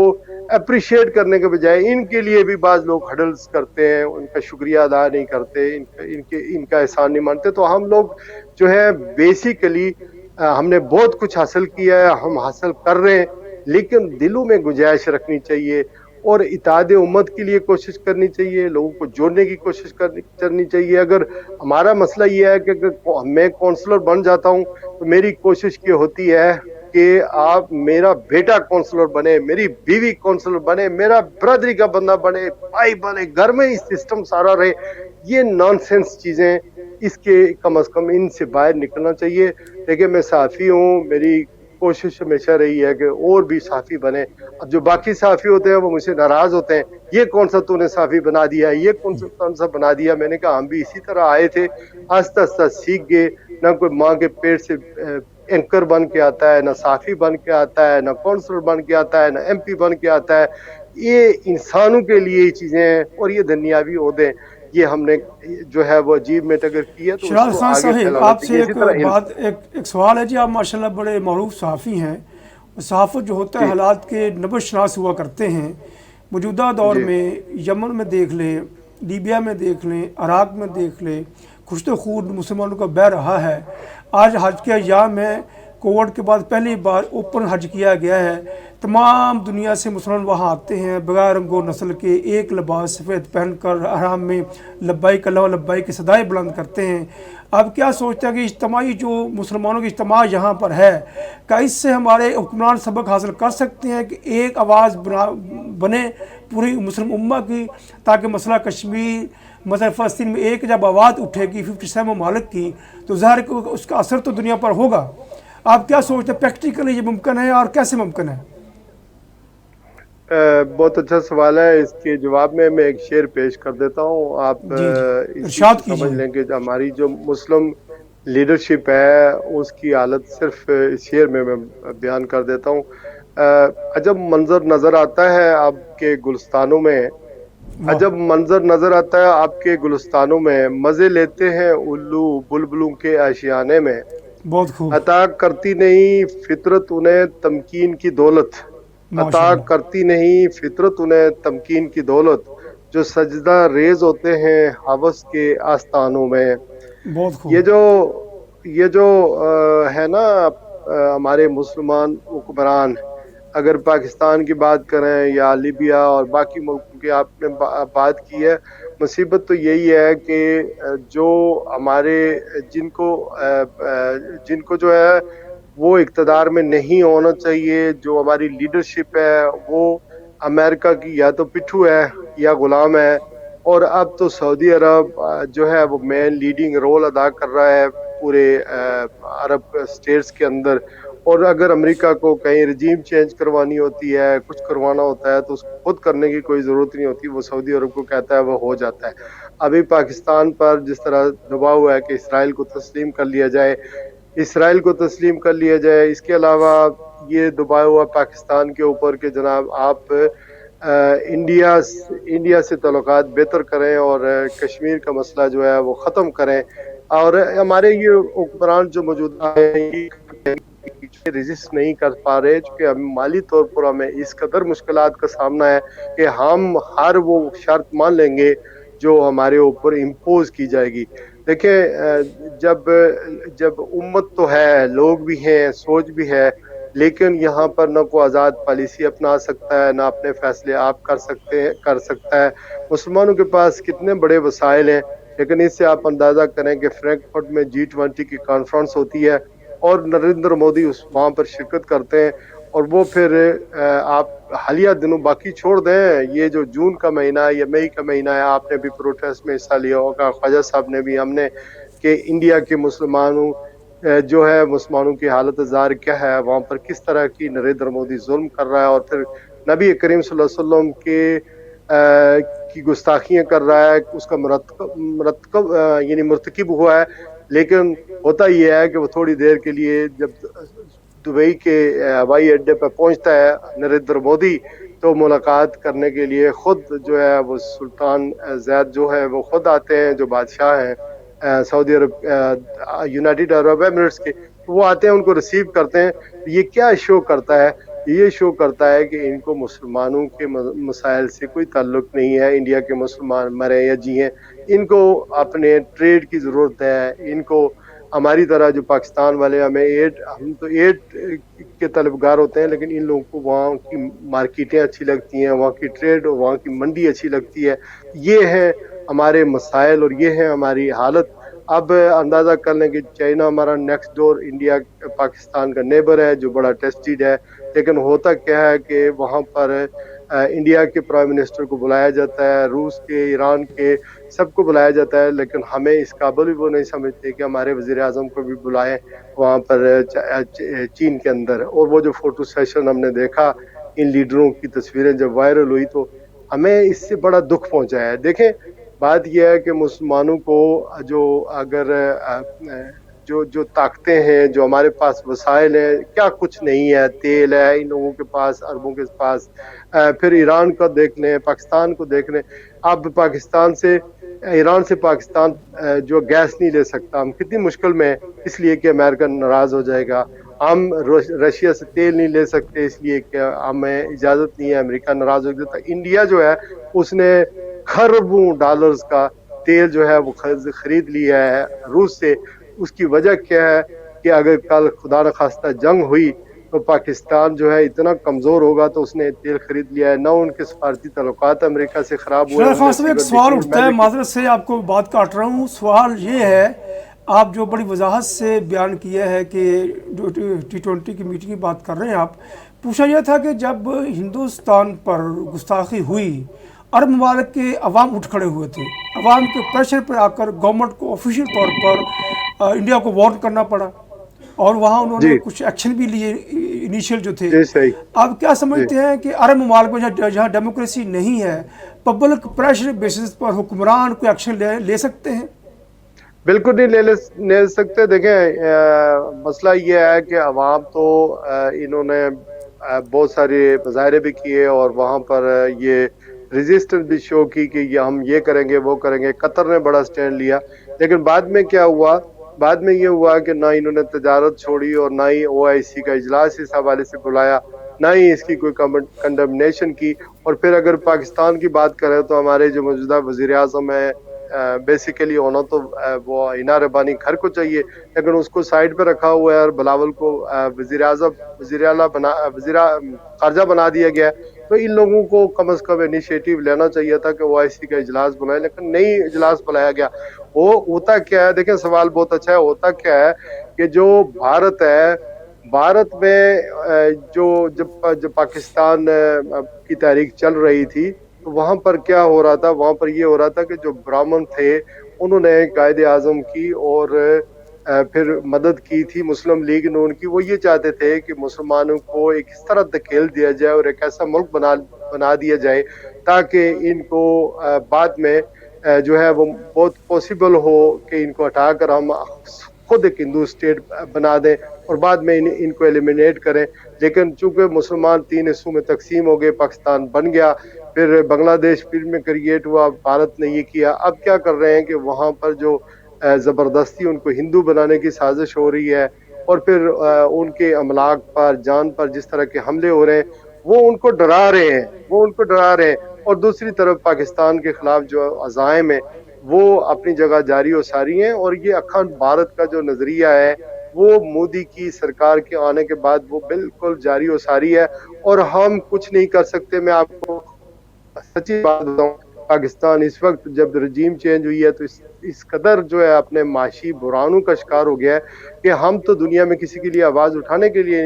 اپریشیٹ کرنے کے بجائے ان کے لیے بھی بعض لوگ ہڈلز کرتے ہیں، ان کا شکریہ ادا نہیں کرتے، ان کا احسان نہیں مانتے. تو ہم لوگ جو ہے بیسیکلی ہم نے بہت کچھ حاصل کیا ہے، ہم حاصل کر رہے ہیں، لیکن دلوں میں گنجائش رکھنی چاہیے اور اتحاد امت کے لیے کوشش کرنی چاہیے، لوگوں کو جوڑنے کی کوشش کرنی چاہیے. اگر ہمارا مسئلہ یہ ہے کہ اگر میں کونسلر بن جاتا ہوں تو میری کوشش یہ ہوتی ہے کہ آپ میرا بیٹا کونسلر بنے، میری بیوی کونسلر بنے، میرا برادری کا بندہ بنے، بھائی بنے، گھر میں ہی سسٹم سارا رہے. یہ نان سینس چیزیں، اس کے کم از کم ان سے باہر نکلنا چاہیے. دیکھیں میں صحافی ہوں، میری کوشش ہمیشہ رہی ہے کہ اور بھی صحافی بنے. اب جو باقی صحافی ہوتے ہیں وہ مجھ سے ناراض ہوتے ہیں، یہ کون سا تو نے صحافی بنا دیا، یہ کون سا بنا دیا. میں نے کہا ہم بھی اسی طرح آئے تھے، آہستہ آہستہ سیکھ گئے. نہ کوئی ماں کے پیٹ سے اینکر بن کے آتا ہے، نہ صحافی بن کے آتا ہے، نہ کونسلر بن کے آتا ہے، نہ ایم پی بن کے آتا ہے. یہ انسانوں کے لیے یہ چیزیں ہیں اور یہ دنیاوی عہدے یہ ہم نے جو ہے وہ عجیب میں اگر کی ہے تو اس شیراز کو خان آگے صاحب، پھیلانا آپ سے چاہیے. اسی طرح ایک سوال ہے جی. آپ ماشاءاللہ بڑے معروف صحافی ہیں. صحافت جو ہوتا ہے جی حالات کے نبض شناس ہوا کرتے ہیں. موجودہ دور جی میں یمن میں دیکھ لیں، لیبیا میں دیکھ لیں، عراق میں دیکھ لیں، خشت خون مسلمانوں کا بہ رہا ہے. آج حج کے ایام میں کووڈ کے بعد پہلی بار اوپن حج کیا گیا ہے. تمام دنیا سے مسلمان وہاں آتے ہیں بغیر رنگ و نسل کے، ایک لباس سفید پہن کر حرام میں لبیک اللہم لبیک کی صدائیں بلند کرتے ہیں. اب کیا سوچتے ہیں کہ اجتماعی جو مسلمانوں کی اجتماع یہاں پر ہے، کیا اس سے ہمارے حکمران سبق حاصل کر سکتے ہیں کہ ایک آواز بنے پوری مسلم امہ کی، تاکہ مسئلہ کشمیر، مسئلہ فلسطین میں ایک جب آواز اٹھے گی 57 ممالک کی تو ظاہر کہ اس کا اثر تو دنیا پر ہوگا. آپ کیا سوچتے ہیں پریکٹیکلی یہ ممکن ہے اور کیسے ممکن ہے؟ بہت اچھا سوال ہے. اس کے جواب میں ایک شعر پیش کر دیتا ہوں. آپ جی جی اسی ارشاد سے سمجھ کیجیے. لیں کہ ہماری جو مسلم لیڈرشپ ہے اس کی حالت صرف اس شعر میں بیان کر دیتا ہوں. عجب منظر نظر آتا ہے آپ کے گلستانوں میں، واہ، عجب منظر نظر آتا ہے آپ کے گلستانوں میں، مزے لیتے ہیں الو بلبلوں کے آشیانے میں. بہت خوب، عطا کرتی نہیں فطرت انہیں تمکین کی دولت، عطا ماشاءاللہ، کرتی نہیں فطرت انہیں تمکین کی دولت، جو سجدہ ریز ہوتے ہیں ہوس کے آستانوں میں. بہت خوب. یہ جو ہے نا ہمارے مسلمان حکمران، اگر پاکستان کی بات کریں یا لیبیا اور باقی ملکوں کی آپ نے بات کی ہے، مصیبت تو یہی ہے کہ جو ہمارے جن کو جو ہے وہ اقتدار میں نہیں ہونا چاہیے، جو ہماری لیڈرشپ ہے وہ امریکہ کی یا تو پٹھو ہے یا غلام ہے. اور اب تو سعودی عرب جو ہے وہ مین لیڈنگ رول ادا کر رہا ہے پورے عرب اسٹیٹس کے اندر. اور اگر امریکہ کو کہیں رجیم چینج کروانی ہوتی ہے، کچھ کروانا ہوتا ہے تو اس کو خود کرنے کی کوئی ضرورت نہیں ہوتی، وہ سعودی عرب کو کہتا ہے وہ ہو جاتا ہے. ابھی پاکستان پر جس طرح دباؤ ہے کہ اسرائیل کو تسلیم کر لیا جائے، اسرائیل کو تسلیم کر لیا جائے. اس کے علاوہ یہ دباؤ ہوا پاکستان کے اوپر کہ جناب آپ انڈیا سے تعلقات بہتر کریں اور کشمیر کا مسئلہ جو ہے وہ ختم کریں. اور ہمارے یہ حکمران جو موجودہ ہیں رجسٹ نہیں کر پا رہے، چونکہ ہم مالی طور پر ہمیں اس قدر مشکلات کا سامنا ہے کہ ہم ہر وہ شرط مان لیں گے جو ہمارے اوپر امپوز کی جائے گی. دیکھیں جب امت تو ہے، لوگ بھی ہیں، سوچ بھی ہے، لیکن یہاں پر نہ کوئی آزاد پالیسی اپنا سکتا ہے، نہ اپنے فیصلے آپ کر سکتا ہے. مسلمانوں کے پاس کتنے بڑے وسائل ہیں، لیکن اس سے آپ اندازہ کریں کہ فرینکفرٹ میں G20 کی کانفرنس ہوتی ہے اور نریندر مودی وہاں پر شرکت کرتے ہیں، اور وہ پھر آپ حالیہ دنوں باقی چھوڑ دیں، یہ جو جون کا مہینہ ہے یا مئی کا مہینہ ہے، آپ نے بھی پروٹیسٹ میں حصہ لیا ہوگا، خواجہ صاحب نے بھی، ہم نے کہ انڈیا کے مسلمانوں جو ہے مسلمانوں کی حالت زار کیا ہے، وہاں پر کس طرح کی نریندر مودی ظلم کر رہا ہے، اور پھر نبی کریم صلی اللہ علیہ وسلم کی گستاخیاں کر رہا ہے، اس کا مرتکب یعنی مرتکب ہوا ہے. لیکن ہوتا یہ ہے کہ وہ تھوڑی دیر کے لیے جب دبئی کے ہوائی اڈے پہ پہنچتا ہے نریندر مودی، تو ملاقات کرنے کے لیے خود جو ہے وہ سلطان زید جو ہے وہ خود آتے ہیں، جو بادشاہ ہیں سعودی عرب یونائٹڈ عرب ایمریٹس کے، وہ آتے ہیں، ان کو ریسیو کرتے ہیں. یہ کیا شو کرتا ہے؟ یہ شو کرتا ہے کہ ان کو مسلمانوں کے مسائل سے کوئی تعلق نہیں ہے. انڈیا کے مسلمان مرے یا جییں، ان کو اپنے ٹریڈ کی ضرورت ہے. ان کو ہماری طرح جو پاکستان والے ہم تو ایڈ کے طلبگار ہوتے ہیں، لیکن ان لوگوں کو وہاں کی مارکیٹیں اچھی لگتی ہیں، وہاں کی ٹریڈ اور وہاں کی منڈی اچھی لگتی ہے. یہ ہے ہمارے مسائل اور یہ ہے ہماری حالت. اب اندازہ کر لیں کہ چائنا ہمارا نیکسٹ ڈور انڈیا پاکستان کا نیبر ہے جو بڑا ٹیسٹیڈ ہے، لیکن ہوتا کیا ہے کہ وہاں پر انڈیا کے پرائم منسٹر کو بلایا جاتا ہے، روس کے، ایران کے، سب کو بلایا جاتا ہے، لیکن ہمیں اس قابل بھی وہ نہیں سمجھتے کہ ہمارے وزیر اعظم کو بھی بلائیں وہاں پر چین کے اندر. اور وہ جو فوٹو سیشن ہم نے دیکھا، ان لیڈروں کی تصویریں جب وائرل ہوئی تو ہمیں اس سے بڑا دکھ پہنچا ہے. دیکھیں بات یہ ہے کہ مسلمانوں کو جو اگر جو طاقتیں ہیں، جو ہمارے پاس وسائل ہیں، کیا کچھ نہیں ہے، تیل ہے ان لوگوں کے پاس، عربوں کے پاس. پھر ایران کا دیکھ لیں، پاکستان کو دیکھ لیں. اب پاکستان سے ایران سے پاکستان جو گیس نہیں لے سکتا، ہم کتنی مشکل میں ہیں، اس لیے کہ امریکہ ناراض ہو جائے گا. ہم رشیا سے تیل نہیں لے سکتے اس لیے کہ ہمیں اجازت نہیں ہے، امریکہ ناراض ہو جاتا. انڈیا جو ہے اس نے خربوں ڈالرز کا تیل جو ہے وہ خرید لیا ہے روس سے. اس کی وجہ کیا ہے کہ اگر کل خدا نخواستہ جنگ ہوئی تو پاکستان جو ہے اتنا کمزور ہوگا تو اس نے تیل خرید لیا ہے. نہ ان کے سفارتی تعلقات امریکہ سے خراب ہوئے. خان صاحب ایک سوال اٹھتا ہے، معذرت سے آپ کو بات کاٹ رہا ہوں. سوال یہ ہے، آپ جو بڑی وضاحت سے بیان کیا ہے کہ جو T20 کی میٹنگ کی بات کر رہے ہیں آپ، پوچھا یہ تھا کہ جب ہندوستان پر گستاخی ہوئی، عرب ممالک کے عوام اٹھ کھڑے ہوئے تھے، عوام کے پریشر پر آ کر گورنمنٹ کو آفیشیل طور پر انڈیا کو وارن کرنا پڑا، اور وہاں انہوں نے کچھ ایکشن بھی لیے انیشیل جو تھے. آپ کیا سمجھتے ہیں کہ عرب ممالک میں جہاں ڈیموکریسی نہیں ہے، پبلک پریشر بیسس پر حکمران کوئی ایکشن لے سکتے ہیں؟ بالکل نہیں لے سکتے. دیکھیں مسئلہ یہ ہے کہ عوام تو انہوں نے بہت سارے مظاہرے بھی کیے اور وہاں پر یہ ریزسٹنس بھی شو کی کہ ہم یہ کریں گے وہ کریں گے. قطر نے بڑا سٹینڈ لیا، لیکن بعد میں کیا ہوا؟ بعد میں یہ ہوا کہ نہ انہوں نے تجارت چھوڑی اور نہ ہی OIC کا اجلاس اس حوالے سے بلایا، نہ ہی اس کی کوئی کنڈمنیشن کی. اور پھر اگر پاکستان کی بات کریں تو ہمارے جو موجودہ وزیر اعظم ہے، بیسیکلی ہونا تو وہ اینا ربانی گھر کو چاہیے، لیکن اس کو سائڈ پہ رکھا ہوا ہے اور بلاول کو وزیر خارجہ بنا دیا گیا. تو ان لوگوں کو کم از کم انیشیٹو لینا چاہیے تھا کہ OIC کا اجلاس بلائے، لیکن نہیں اجلاس بلایا گیا. وہ ہوتا کیا ہے؟ دیکھیں سوال بہت اچھا ہے. ہوتا کیا ہے کہ جو بھارت ہے، بھارت میں جب پاکستان کی تحریک چل رہی تھی تو وہاں پر کیا ہو رہا تھا؟ وہاں پر یہ ہو رہا تھا کہ جو برہمن تھے انہوں نے قائد اعظم کی اور پھر مدد کی تھی مسلم لیگ نے ان کی. وہ یہ چاہتے تھے کہ مسلمانوں کو ایک اس طرح دھکیل دیا جائے اور ایک ایسا ملک بنا دیا جائے تاکہ ان کو بعد میں جو ہے وہ بہت پاسبل ہو کہ ان کو ہٹا کر ہم خود ایک ہندو اسٹیٹ بنا دیں اور بعد میں ان کو ایلیمینیٹ کریں. لیکن چونکہ مسلمان 3 حصوں میں تقسیم ہو گئے، پاکستان بن گیا، پھر بنگلہ دیش پھر میں کریٹ ہوا، بھارت نے یہ کیا. اب کیا کر رہے ہیں کہ وہاں پر جو زبردستی ان کو ہندو بنانے کی سازش ہو رہی ہے اور پھر ان کے املاک پر، جان پر جس طرح کے حملے ہو رہے ہیں وہ ان کو ڈرا رہے ہیں. اور دوسری طرف پاکستان کے خلاف جو عزائم ہیں وہ اپنی جگہ جاری و ساری ہیں. اور یہ اکھنڈ بھارت کا جو نظریہ ہے وہ مودی کی سرکار کے آنے کے بعد وہ بالکل جاری و ساری ہے اور ہم کچھ نہیں کر سکتے. میں آپ کو سچی بات بتاؤں، پاکستان اس وقت جب رجیم چینج ہوئی ہے تو اس قدر جو ہے اپنے معاشی بحرانوں کا شکار ہو گیا ہے کہ ہم تو دنیا میں کسی کے لیے آواز اٹھانے کے لیے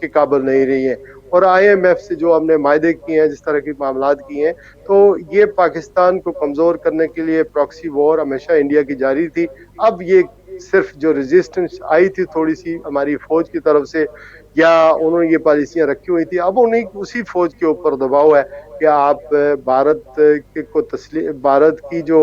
کے قابل نہیں رہی ہیں. اور IMF سے جو ہم نے معاہدے کیے ہیں, جس طرح کے معاملات کیے ہیں, تو یہ پاکستان کو کمزور کرنے کے لیے پراکسی وار ہمیشہ انڈیا کی جاری تھی. اب یہ صرف جو ریزسٹنس آئی تھی تھوڑی سی ہماری فوج کی طرف سے, یا انہوں نے یہ پالیسیاں رکھی ہوئی تھی, اب انہیں اسی فوج کے اوپر دباؤ ہے کہ آپ بھارت کی جو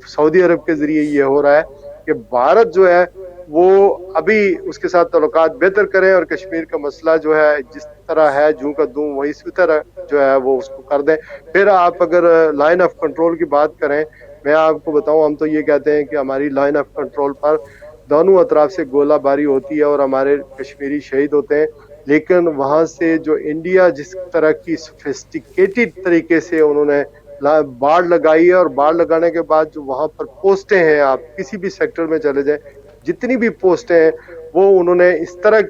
سعودی عرب کے ذریعے یہ ہو رہا ہے کہ بھارت جو ہے وہ ابھی اس کے ساتھ تعلقات بہتر کریں, اور کشمیر کا مسئلہ جو ہے جس طرح ہے جوں کا دوں وہی اسی طرح جو ہے وہ اس کو کر دیں. پھر آپ اگر لائن آف کنٹرول کی بات کریں, میں آپ کو بتاؤں, ہم تو یہ کہتے ہیں کہ ہماری لائن آف کنٹرول پر دونوں اطراف سے گولہ باری ہوتی ہے اور ہمارے کشمیری شہید ہوتے ہیں, لیکن وہاں سے جو انڈیا جس طرح کی سوفسٹیکیٹڈ طریقے سے انہوں نے باڑ لگائی ہے, اور باڑ لگانے کے بعد جو وہاں پر پوسٹیں ہیں, آپ کسی بھی سیکٹر میں چلے جائیں, جتنی بھی پوسٹیں ہیں وہ انہوں نے اس طرح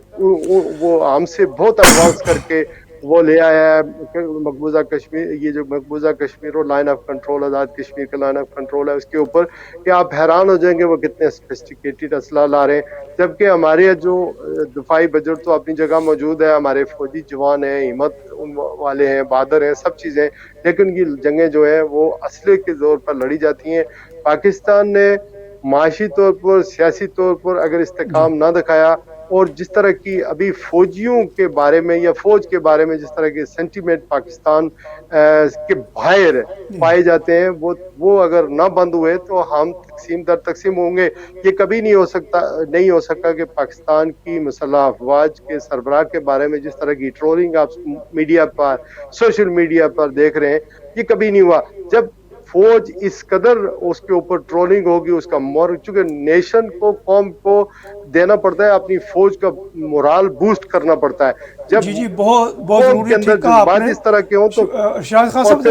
وہ ہم سے بہت ایڈوانس کر کے وہ لے آیا ہے مقبوضہ کشمیر, یہ جو مقبوضہ کشمیر اور line of control, Azad Kashmir کا لائن آف کنٹرول ہے اس کے اوپر, کہ آپ حیران ہو جائیں گے وہ کتنے سوفسٹیکیٹڈ اسلحہ لا رہے ہیں. جبکہ ہمارے جو دفاعی بجٹ تو اپنی جگہ موجود ہے, ہمارے فوجی جوان ہیں, ہمت والے ہیں, بہادر ہیں, سب چیزیں, لیکن یہ جنگیں جو ہیں وہ اسلحے کے زور پر لڑی جاتی ہیں. پاکستان نے معاشی طور پر, سیاسی طور پر اگر استحکام نہ دکھایا, اور جس طرح کی ابھی فوجیوں کے بارے میں یا فوج کے بارے میں جس طرح کے سینٹیمنٹ پاکستان کے باہر پائے جاتے ہیں, وہ اگر نہ بند ہوئے تو ہم تقسیم در تقسیم ہوں گے. یہ کبھی نہیں ہو سکا کہ پاکستان کی مسلح افواج کے سربراہ کے بارے میں جس طرح کی ٹرولنگ آپ میڈیا پر, سوشل میڈیا پر دیکھ رہے ہیں, یہ کبھی نہیں ہوا. جب فوج اس قدر اس کے اوپر ٹرولنگ ہوگی, اس کا چونکہ نیشن کو, قوم کو دینا پڑتا ہے, اپنی فوج کا مورال بوسٹ کرنا پڑتا ہے. جب جی بہت ضروری ہے, ٹھیک کہا آپ نے. اس طرح کے ہوں تو ارشاد خان صاحب,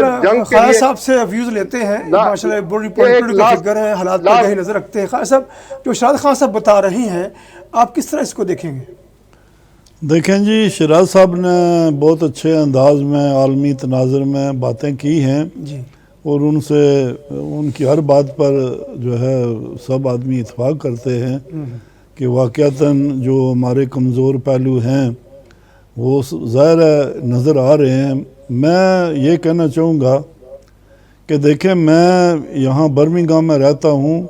خان صاحب سے ویوز لیتے ہیں, ماشاءاللہ بڑی پولیٹیکل فگر ہیں, حالات کو گہری نظر رکھتے ہیں. خان صاحب, جو ارشاد خان صاحب بتا رہی ہیں, آپ کس طرح اس کو دیکھیں گے؟ دیکھیں جی, شیراز صاحب نے بہت اچھے انداز میں عالمی تناظر میں باتیں کی ہیں جی, اور ان سے ان کی ہر بات پر جو ہے سب آدمی اتفاق کرتے ہیں کہ واقعتاً جو ہمارے کمزور پہلو ہیں وہ ظاہر ہے نظر آ رہے ہیں. میں یہ کہنا چاہوں گا کہ دیکھیں, میں یہاں برمنگھم میں رہتا ہوں,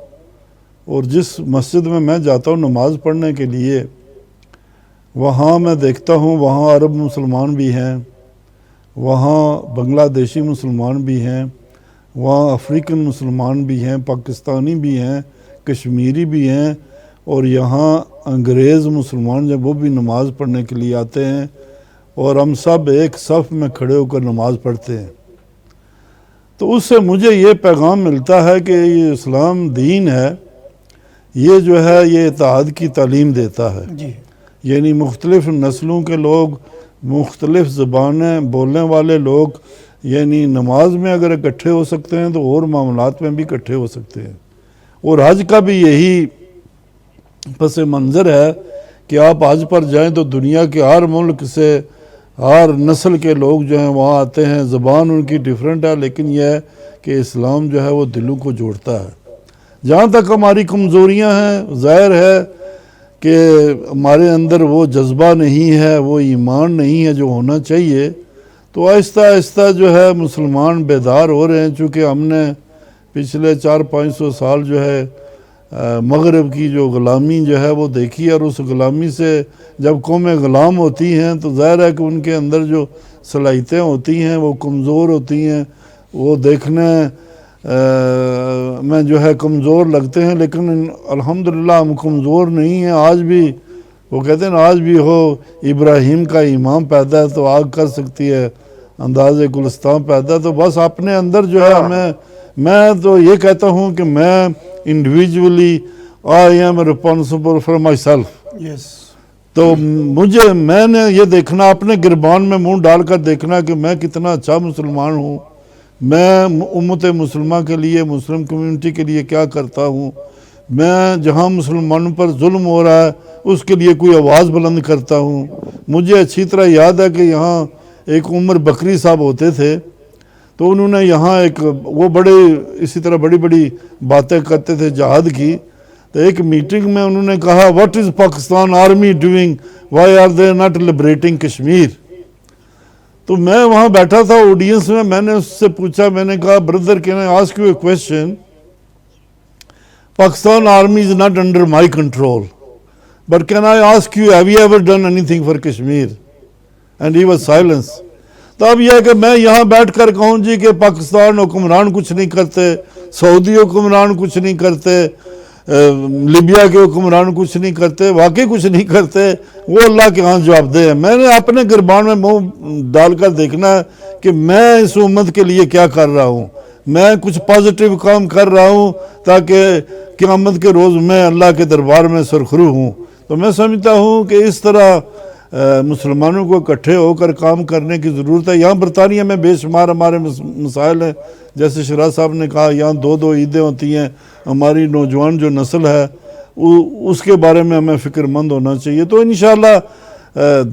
اور جس مسجد میں جاتا ہوں نماز پڑھنے کے لیے, وہاں میں دیکھتا ہوں وہاں عرب مسلمان بھی ہیں, وہاں بنگلہ دیشی مسلمان بھی ہیں, وہاں افریقن مسلمان بھی ہیں, پاکستانی بھی ہیں, کشمیری بھی ہیں, اور یہاں انگریز مسلمان جب وہ بھی نماز پڑھنے کے لیے آتے ہیں, اور ہم سب ایک صف میں کھڑے ہو کر نماز پڑھتے ہیں. تو اس سے مجھے یہ پیغام ملتا ہے کہ یہ اسلام دین ہے, یہ جو ہے یہ اتحاد کی تعلیم دیتا ہے. جی, یعنی مختلف نسلوں کے لوگ, مختلف زبانیں بولنے والے لوگ, یعنی نماز میں اگر اکٹھے ہو سکتے ہیں تو اور معاملات میں بھی اکٹھے ہو سکتے ہیں. اور حج کا بھی یہی پس منظر ہے کہ آپ حج پر جائیں تو دنیا کے ہر ملک سے, ہر نسل کے لوگ جو ہیں وہاں آتے ہیں. زبان ان کی ڈیفرنٹ ہے, لیکن یہ ہے کہ اسلام جو ہے وہ دلوں کو جوڑتا ہے. جہاں تک ہماری کمزوریاں ہیں, ظاہر ہے کہ ہمارے اندر وہ جذبہ نہیں ہے, وہ ایمان نہیں ہے جو ہونا چاہیے. تو آہستہ آہستہ جو ہے مسلمان بیدار ہو رہے ہیں, چونکہ ہم نے پچھلے 400-500 سال جو ہے مغرب کی جو غلامی جو ہے وہ دیکھی, اور اس غلامی سے جب قومیں غلام ہوتی ہیں تو ظاہر ہے کہ ان کے اندر جو صلاحیتیں ہوتی ہیں وہ کمزور ہوتی ہیں, وہ دیکھنے میں جو ہے کمزور لگتے ہیں. لیکن الحمدللہ ہم کمزور نہیں ہیں. آج بھی وہ کہتے ہیں آج بھی ہو ابراہیم کا امام پیدا ہے تو آگ کر سکتی ہے انداز گلستان پیدا. تو بس اپنے اندر جو ہے میں تو یہ کہتا ہوں کہ میں individually I am responsible for my self. تو میں نے یہ دیکھنا, اپنے گربان میں منہ ڈال کر دیکھنا کہ میں کتنا اچھا مسلمان ہوں, میں امت مسلمہ کے لیے, مسلم کمیونٹی کے لیے کیا کرتا ہوں. میں جہاں مسلمانوں پر ظلم ہو رہا ہے اس کے لیے کوئی آواز بلند کرتا ہوں. مجھے اچھی طرح یاد ہے کہ یہاں ایک عمر بکری صاحب ہوتے تھے, تو انہوں نے یہاں وہ بڑے اسی طرح بڑی بڑی باتیں کرتے تھے جہاد کی. تو ایک میٹنگ میں انہوں نے کہا what is Pakistan army doing, why are they not liberating Kashmir. تو میں وہاں بیٹھا تھا آڈینس میں نے اس سے پوچھا, میں نے کہا brother can I ask you a question, Pakistan army is not under my control, but can I ask you have you ever done any thing for Kashmir, and he was silence. تو اب یہ ہے کہ میں یہاں بیٹھ کر کہوں جی کہ پاکستان حکمران کچھ نہیں کرتے, سعودی حکمران کچھ نہیں کرتے, لیبیا کے حکمران کچھ نہیں کرتے, واقعی کچھ نہیں کرتے, وہ اللہ کے ہاں جواب دہ ہے. میں نے اپنے گربان میں منہ ڈال کر دیکھنا ہے کہ میں اس امت کے لیے کیا کر رہا ہوں. میں کچھ پازیٹیو کام کر رہا ہوں تاکہ قیامت کے روز میں اللہ کے دربار میں سرخرو ہوں. تو میں سمجھتا ہوں کہ اس طرح مسلمانوں کو اکٹھے ہو کر کام کرنے کی ضرورت ہے. یہاں برطانیہ میں بے شمار ہمارے مسائل ہیں, جیسے شراح صاحب نے کہا یہاں 2 عیدیں ہوتی ہیں. ہماری نوجوان جو نسل ہے اس کے بارے میں ہمیں فکر مند ہونا چاہیے. تو انشاءاللہ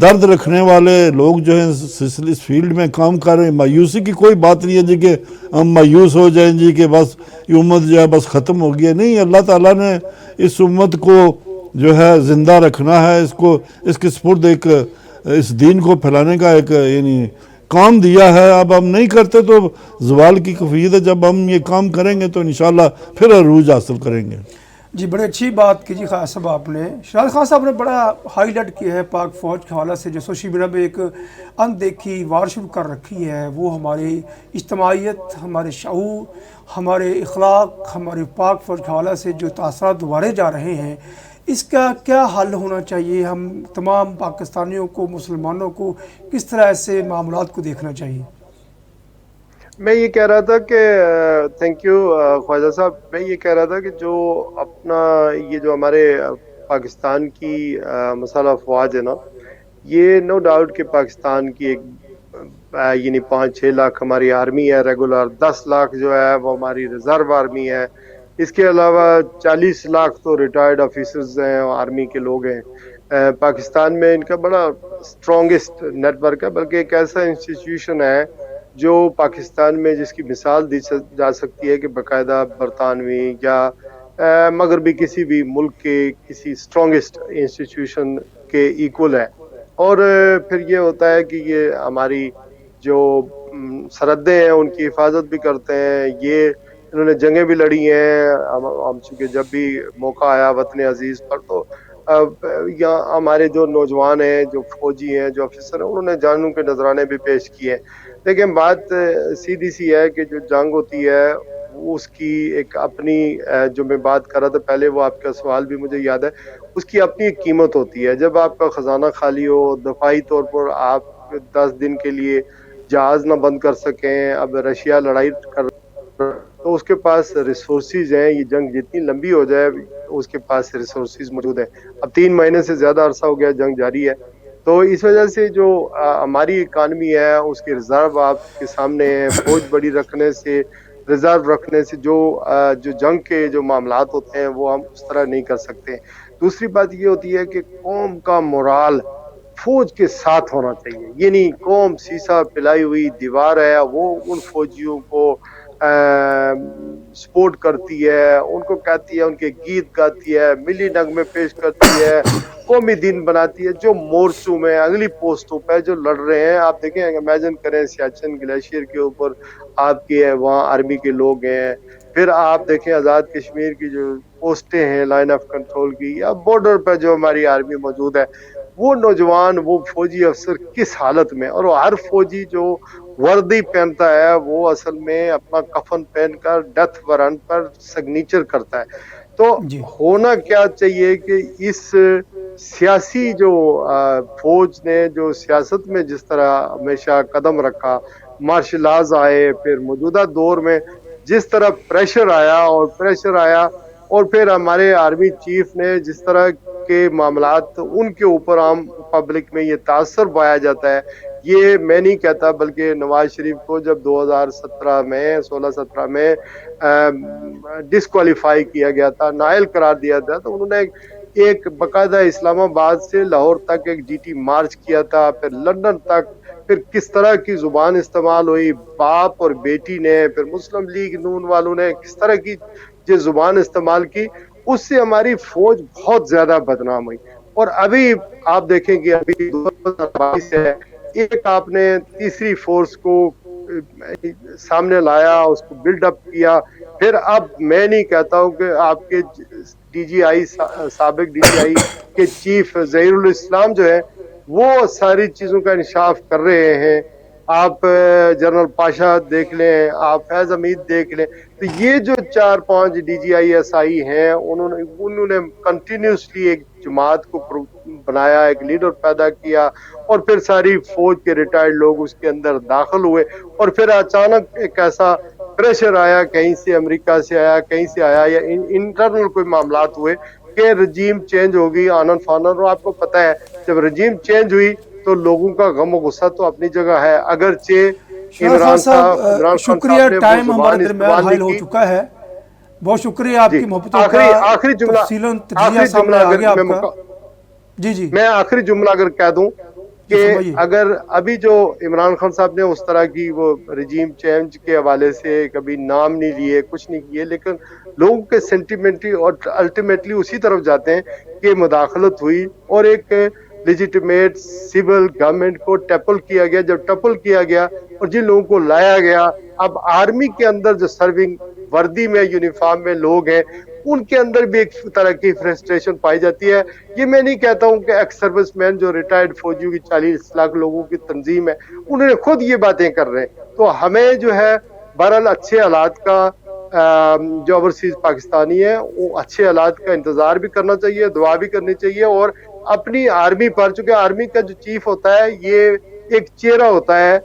درد رکھنے والے لوگ جو ہیں اس فیلڈ میں کام کر رہے ہیں. مایوسی کی کوئی بات نہیں ہے جی کہ ہم مایوس ہو جائیں جی کہ بس یہ امت جو ہے بس ختم ہو گئی ہے. نہیں, اللہ تعالیٰ نے اس امت کو جو ہے زندہ رکھنا ہے, اس کے سپرد ایک اس دین کو پھیلانے کا ایک یعنی کام دیا ہے. اب ہم نہیں کرتے تو زوال کی کفیت ہے. جب ہم یہ کام کریں گے تو انشاءاللہ پھر عروج حاصل کریں گے. جی بڑی اچھی بات کی جی خان صاحب آپ نے. شہزاد خان صاحب نے بڑا ہائی لائٹ کیا ہے پاک فوج کے حوالے سے جو سوشل میڈیا میں ایک اندیکھی وار شروع کر رکھی ہے. وہ ہماری اجتماعیت, ہمارے شعور, ہمارے اخلاق, ہمارے پاک فوج کے حوالے سے جو تاثرات دوبارے جا رہے ہیں, اس کا کیا حل ہونا چاہیے؟ ہم تمام پاکستانیوں کو, مسلمانوں کو کس طرح ایسے معاملات کو دیکھنا چاہیے؟ میں یہ کہہ رہا تھا کہ تھینک یو خواجہ صاحب, میں یہ کہہ رہا تھا کہ جو اپنا یہ جو ہمارے پاکستان کی مسلح افواج ہے نا, یہ نو ڈاؤٹ کہ پاکستان کی ایک یعنی 5-6 لاکھ ہماری آرمی ہے ریگولر, 10 لاکھ جو ہے وہ ہماری ریزرو آرمی ہے, اس کے علاوہ 40 لاکھ تو ریٹائرڈ آفیسرز ہیں, آرمی کے لوگ ہیں. پاکستان میں ان کا بڑا اسٹرانگسٹ نیٹ ورک ہے, بلکہ ایک ایسا انسٹیٹیوشن ہے جو پاکستان میں جس کی مثال دی جا سکتی ہے کہ باقاعدہ برطانوی یا مغربی کسی بھی ملک کے کسی اسٹرانگسٹ انسٹیٹیوشن کے ایکول ہے. اور پھر یہ ہوتا ہے کہ یہ ہماری جو سرحدیں ہیں ان کی حفاظت بھی کرتے ہیں. یہ انہوں نے جنگیں بھی لڑی ہیں. ہم چونکہ جب بھی موقع آیا وطن عزیز پر تو یہاں ہمارے جو نوجوان ہیں, جو فوجی ہیں, جو افسر ہیں, انہوں نے جانوں کے نذرانے بھی پیش کیے. لیکن بات سیدھی سی ہے کہ جو جنگ ہوتی ہے اس کی ایک اپنی, جو میں بات کر رہا تھا پہلے, وہ آپ کا سوال بھی مجھے یاد ہے, اس کی اپنی ایک قیمت ہوتی ہے. جب آپ کا خزانہ خالی ہو, دفاعی طور پر آپ 10 دن کے لیے جہاز نہ بند کر سکیں, اب رشیا لڑائی کر تو اس کے پاس ریسورسز ہیں, یہ جنگ جتنی لمبی ہو جائے اس کے پاس ریسورسز موجود ہیں. اب 3 مہینے سے زیادہ عرصہ ہو گیا جنگ جاری ہے, تو اس وجہ سے جو ہماری اکانومی ہے اس کے ریزرو آپ کے سامنے ہیں. فوج بڑی رکھنے سے, ریزرو رکھنے سے جو جنگ کے جو معاملات ہوتے ہیں وہ ہم اس طرح نہیں کر سکتے. دوسری بات یہ ہوتی ہے کہ قوم کا مورال فوج کے ساتھ ہونا چاہیے. یہ نہیں قوم سیسا پلائی ہوئی دیوار ہے, وہ ان فوجیوں کو سپورٹ کرتی ہے, ان کو کہتی ہے, ان کے گیت گاتی ہے, ملی نغمے پیش کرتی ہے, قومی دین بناتی ہے. جو مورچوں میں اگلی پوسٹوں پہ جو لڑ رہے ہیں, آپ دیکھیں, امیجن کریں سیاچن گلیشیئر کے اوپر آپ کے وہاں آرمی کے لوگ ہیں, پھر آپ دیکھیں آزاد کشمیر کی جو پوسٹیں ہیں لائن آف کنٹرول کی, یا بارڈر پہ جو ہماری آرمی موجود ہے, وہ نوجوان, وہ فوجی افسر کس حالت میں. اور ہر فوجی جو وردی پہنتا ہے وہ اصل میں اپنا کفن پہن کر ڈیتھ وارنٹ پر سگنیچر کرتا ہے. تو ہونا کیا چاہیے کہ اس سیاسی جو فوج نے جو سیاست میں جس طرح ہمیشہ قدم رکھا, مارشل لاز آئے, پھر موجودہ دور میں جس طرح پریشر آیا اور پھر ہمارے آرمی چیف نے جس طرح کے معاملات ان کے اوپر عام پبلک میں یہ تاثر پایا جاتا ہے. یہ میں نہیں کہتا, بلکہ نواز شریف کو جب 2016-17 میں ڈسکوالیفائی کیا گیا تھا, نائل قرار دیا تھا, تو انہوں نے ایک باقاعدہ اسلام آباد سے لاہور تک ایک جی ٹی مارچ کیا تھا, پھر لندن تک, پھر کس طرح کی زبان استعمال ہوئی باپ اور بیٹی نے, پھر مسلم لیگ نون والوں نے کس طرح کی جو زبان استعمال کی, اس سے ہماری فوج بہت زیادہ بدنام ہوئی. اور ابھی آپ دیکھیں کہ ابھی 2022 ہے، ایک آپ نے تیسری فورس کو سامنے لایا، اس کو بلڈ اپ کیا. پھر اب میں نہیں کہتا ہوں کہ آپ کے ڈی جی آئی، سابق ڈی جی آئی کے چیف ظہیر الاسلام جو ہے وہ ساری چیزوں کا انکشاف کر رہے ہیں. آپ جنرل پاشا دیکھ لیں، آپ فیض حمید دیکھ لیں. تو یہ جو 4-5 D G I S I ہیں، انہوں نے کنٹینیوسلی ایک جماعت کو بنایا، ایک لیڈر پیدا کیا، اور پھر ساری فوج کے ریٹائرڈ لوگ اس کے اندر داخل ہوئے. اور پھر اچانک ایک ایسا پریشر آیا، کہیں سے امریکہ سے آیا، کہیں سے آیا، یا انٹرنل کوئی معاملات ہوئے کہ رجیم چینج ہوگی آنن فانن. اور آپ کو پتہ ہے جب رجیم چینج ہوئی تو لوگوں کا غم و غصہ تو اپنی جگہ ہے. اگرچہ شہزاد خان عمران صاحب خان شکریہ، صاحب نے وہ ٹائم ہمارے زبان درمیان استعمال حائل نہیں ہو کی. چکا ہے. بہت شکریہ آپ جی کی محبتوں کا، آخری جملہ، تفصیل تجزیہ آخری جملہ سامنے آ اگر گیا آپ کا. جی میں آخری جملہ اگر کہہ دوں جی کہ فرمائیے. اگر ابھی جو عمران خان صاحب نے اس طرح کی وہ رجیم چینج کے حوالے سے کبھی نام نہیں لیے، کچھ نہیں کیے، لیکن لوگوں کے سینٹیمنٹلی اور الٹیمیٹلی اسی طرف جاتے ہیں کہ مداخلت ہوئی اور ایک لیجیٹیمیٹ سول گورنمنٹ کو ٹیپل کیا گیا. جب ٹیپل کیا گیا اور جن لوگوں کو لایا گیا، اب آرمی کے اندر جو سرونگ وردی میں، یونیفارم میں لوگ ہیں، ان کے اندر بھی ایک طرح کی فرسٹریشن پائی جاتی ہے. یہ میں نہیں کہتا ہوں کہ ایکس سروس مین جو ریٹائرڈ فوجیوں کی 40 لاکھ لوگوں کی تنظیم ہے، انہوں نے خود یہ باتیں کر رہے ہیں. تو ہمیں جو ہے بہرحال اچھے حالات کا، جو اوورسیز پاکستانی ہے وہ اچھے حالات کا انتظار بھی کرنا چاہیے، دعا بھی کرنی چاہیے. اور اپنی آرمی پر، چونکہ آرمی کا جو چیف ہوتا ہے یہ ایک چہرہ ہوتا ہے،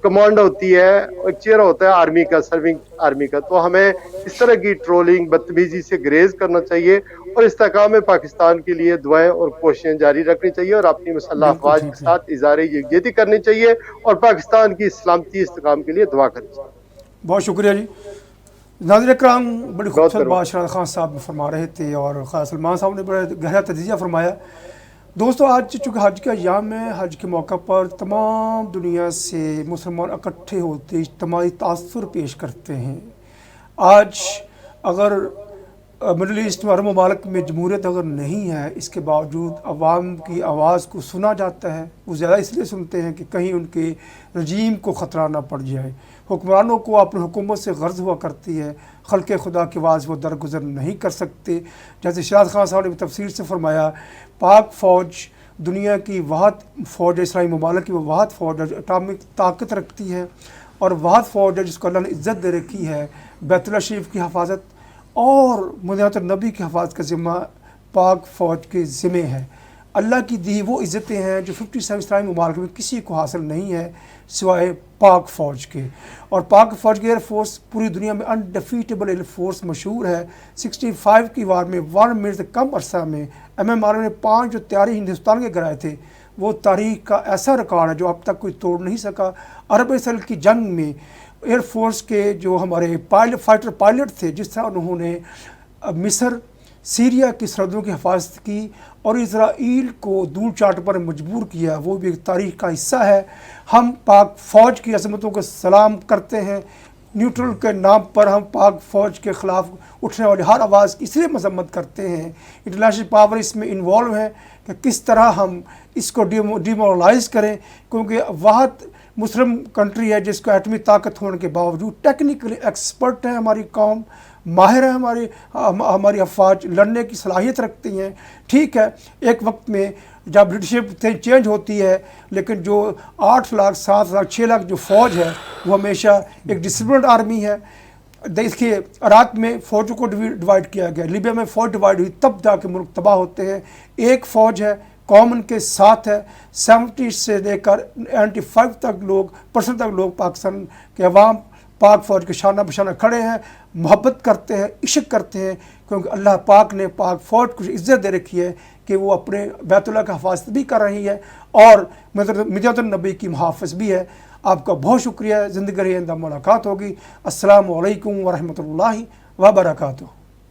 کمانڈ ہوتی ہے، ایک چہرہ ہوتا ہے آرمی کا، سرونگ آرمی کا. تو ہمیں اس طرح کی ٹرولنگ، بدتمیزی سے گریز کرنا چاہیے اور استحکام پاکستان کے لیے دعائیں اور کوششیں جاری رکھنی چاہیے، اور اپنی مسلح بالکل افواج کے ٹھیک ہے. ساتھ اظہار یکجہتی کرنی چاہیے، اور پاکستان کی سلامتی استحکام کے لیے دعا کرنی چاہیے. بہت شکریہ جی. ناظرین اکرام، بڑی بہت خوبصورت کروں. بات شہزاد خان صاحب فرما رہے تھے اور خواجہ سلمان صاحب نے بڑا گہرا تجزیہ فرمایا. دوستو آج چونکہ حج کا ایام ہے، حج کے موقع پر تمام دنیا سے مسلمان اکٹھے ہوتے اجتماعی تاثر پیش کرتے ہیں. آج اگر مڈل ایسٹ میں عرب ممالک میں جمہوریت اگر نہیں ہے، اس کے باوجود عوام کی آواز کو سنا جاتا ہے. وہ زیادہ اس لیے سنتے ہیں کہ کہیں ان کے رجیم کو خطرہ نہ پڑ جائے. حکمرانوں کو اپنی حکومت سے غرض ہوا کرتی ہے، خلق خدا کی آواز وہ درگزر نہیں کر سکتے. جیسے شہزاد خان صاحب نے تفصیل سے فرمایا، پاک فوج دنیا کی واحد فوج ہے، اسلامی ممالک کی وہ واحد فوج ہے جو اٹامک طاقت رکھتی ہے، اور واحد فوج ہے جس کو اللہ نے عزت دے رکھی ہے. بیت اللہ شریف کی حفاظت اور مدینہ النبی کی حفاظت کا ذمہ پاک فوج کے ذمہ ہے. اللہ کی دی وہ عزتیں ہیں جو 57 اسلامی ممالک میں کسی کو حاصل نہیں ہے سوائے پاک فوج کے. اور پاک فوج کی ایئر فورس پوری دنیا میں انڈیفیٹیبل ایئر فورس مشہور ہے. 65 کی وار میں 1 منٹ سے کم عرصہ میں MMR نے 5 جو طیارے ہندوستان کے گرائے تھے، وہ تاریخ کا ایسا ریکارڈ ہے جو اب تک کوئی توڑ نہیں سکا. عرب اسرائیل کی جنگ میں ایئر فورس کے جو ہمارے فائٹر پائلٹ تھے، جس طرح انہوں نے مصر، سیریا کی سرحدوں کی حفاظت کی اور اسرائیل کو دھول چاٹ پر مجبور کیا، وہ بھی ایک تاریخ کا حصہ ہے. ہم پاک فوج کی عظمتوں کو سلام کرتے ہیں. نیوٹرل کے نام پر ہم پاک فوج کے خلاف اٹھنے والی ہر آواز کی اس لیے مذمت کرتے ہیں. انٹرنیشنل پاور اس میں انوالو ہے کہ کس طرح ہم اس کو ڈیمورلائز کریں، کیونکہ واحد مسلم کنٹری ہے جس کو ایٹمی طاقت ہونے کے باوجود ٹیکنیکلی ایکسپرٹ ہے. ہماری قوم ماہر ہے، ہماری افواج لڑنے کی صلاحیت رکھتی ہیں. ٹھیک ہے، ایک وقت میں جب لیڈرشپ چینج ہوتی ہے، لیکن جو 8 لاکھ 7 لاکھ 6 لاکھ جو فوج ہے وہ ہمیشہ ایک ڈسپلنڈ آرمی ہے. دیکھیے عراق میں فوجوں کو ڈیوائڈ کیا گیا، لیبیا میں فوج ڈیوائڈ ہوئی، تب جا کے ملک تباہ ہوتے ہیں. ایک فوج ہے، قوم ان کے ساتھ ہے. 70 سے لے کر 95% تک لوگ پاکستان کے عوام پاک فوج کے شانہ بشانہ کھڑے ہیں، محبت کرتے ہیں، عشق کرتے ہیں، کیونکہ اللہ پاک نے پاک فوج کو عزت دے رکھی ہے کہ وہ اپنے بیت اللہ کا حفاظت بھی کر رہی ہے اور مدینہ النبی کی محافظ بھی ہے. آپ کا بہت شکریہ. زندگی رہی، ملاقات ہوگی. السلام علیکم ورحمۃ اللہ وبرکاتہ.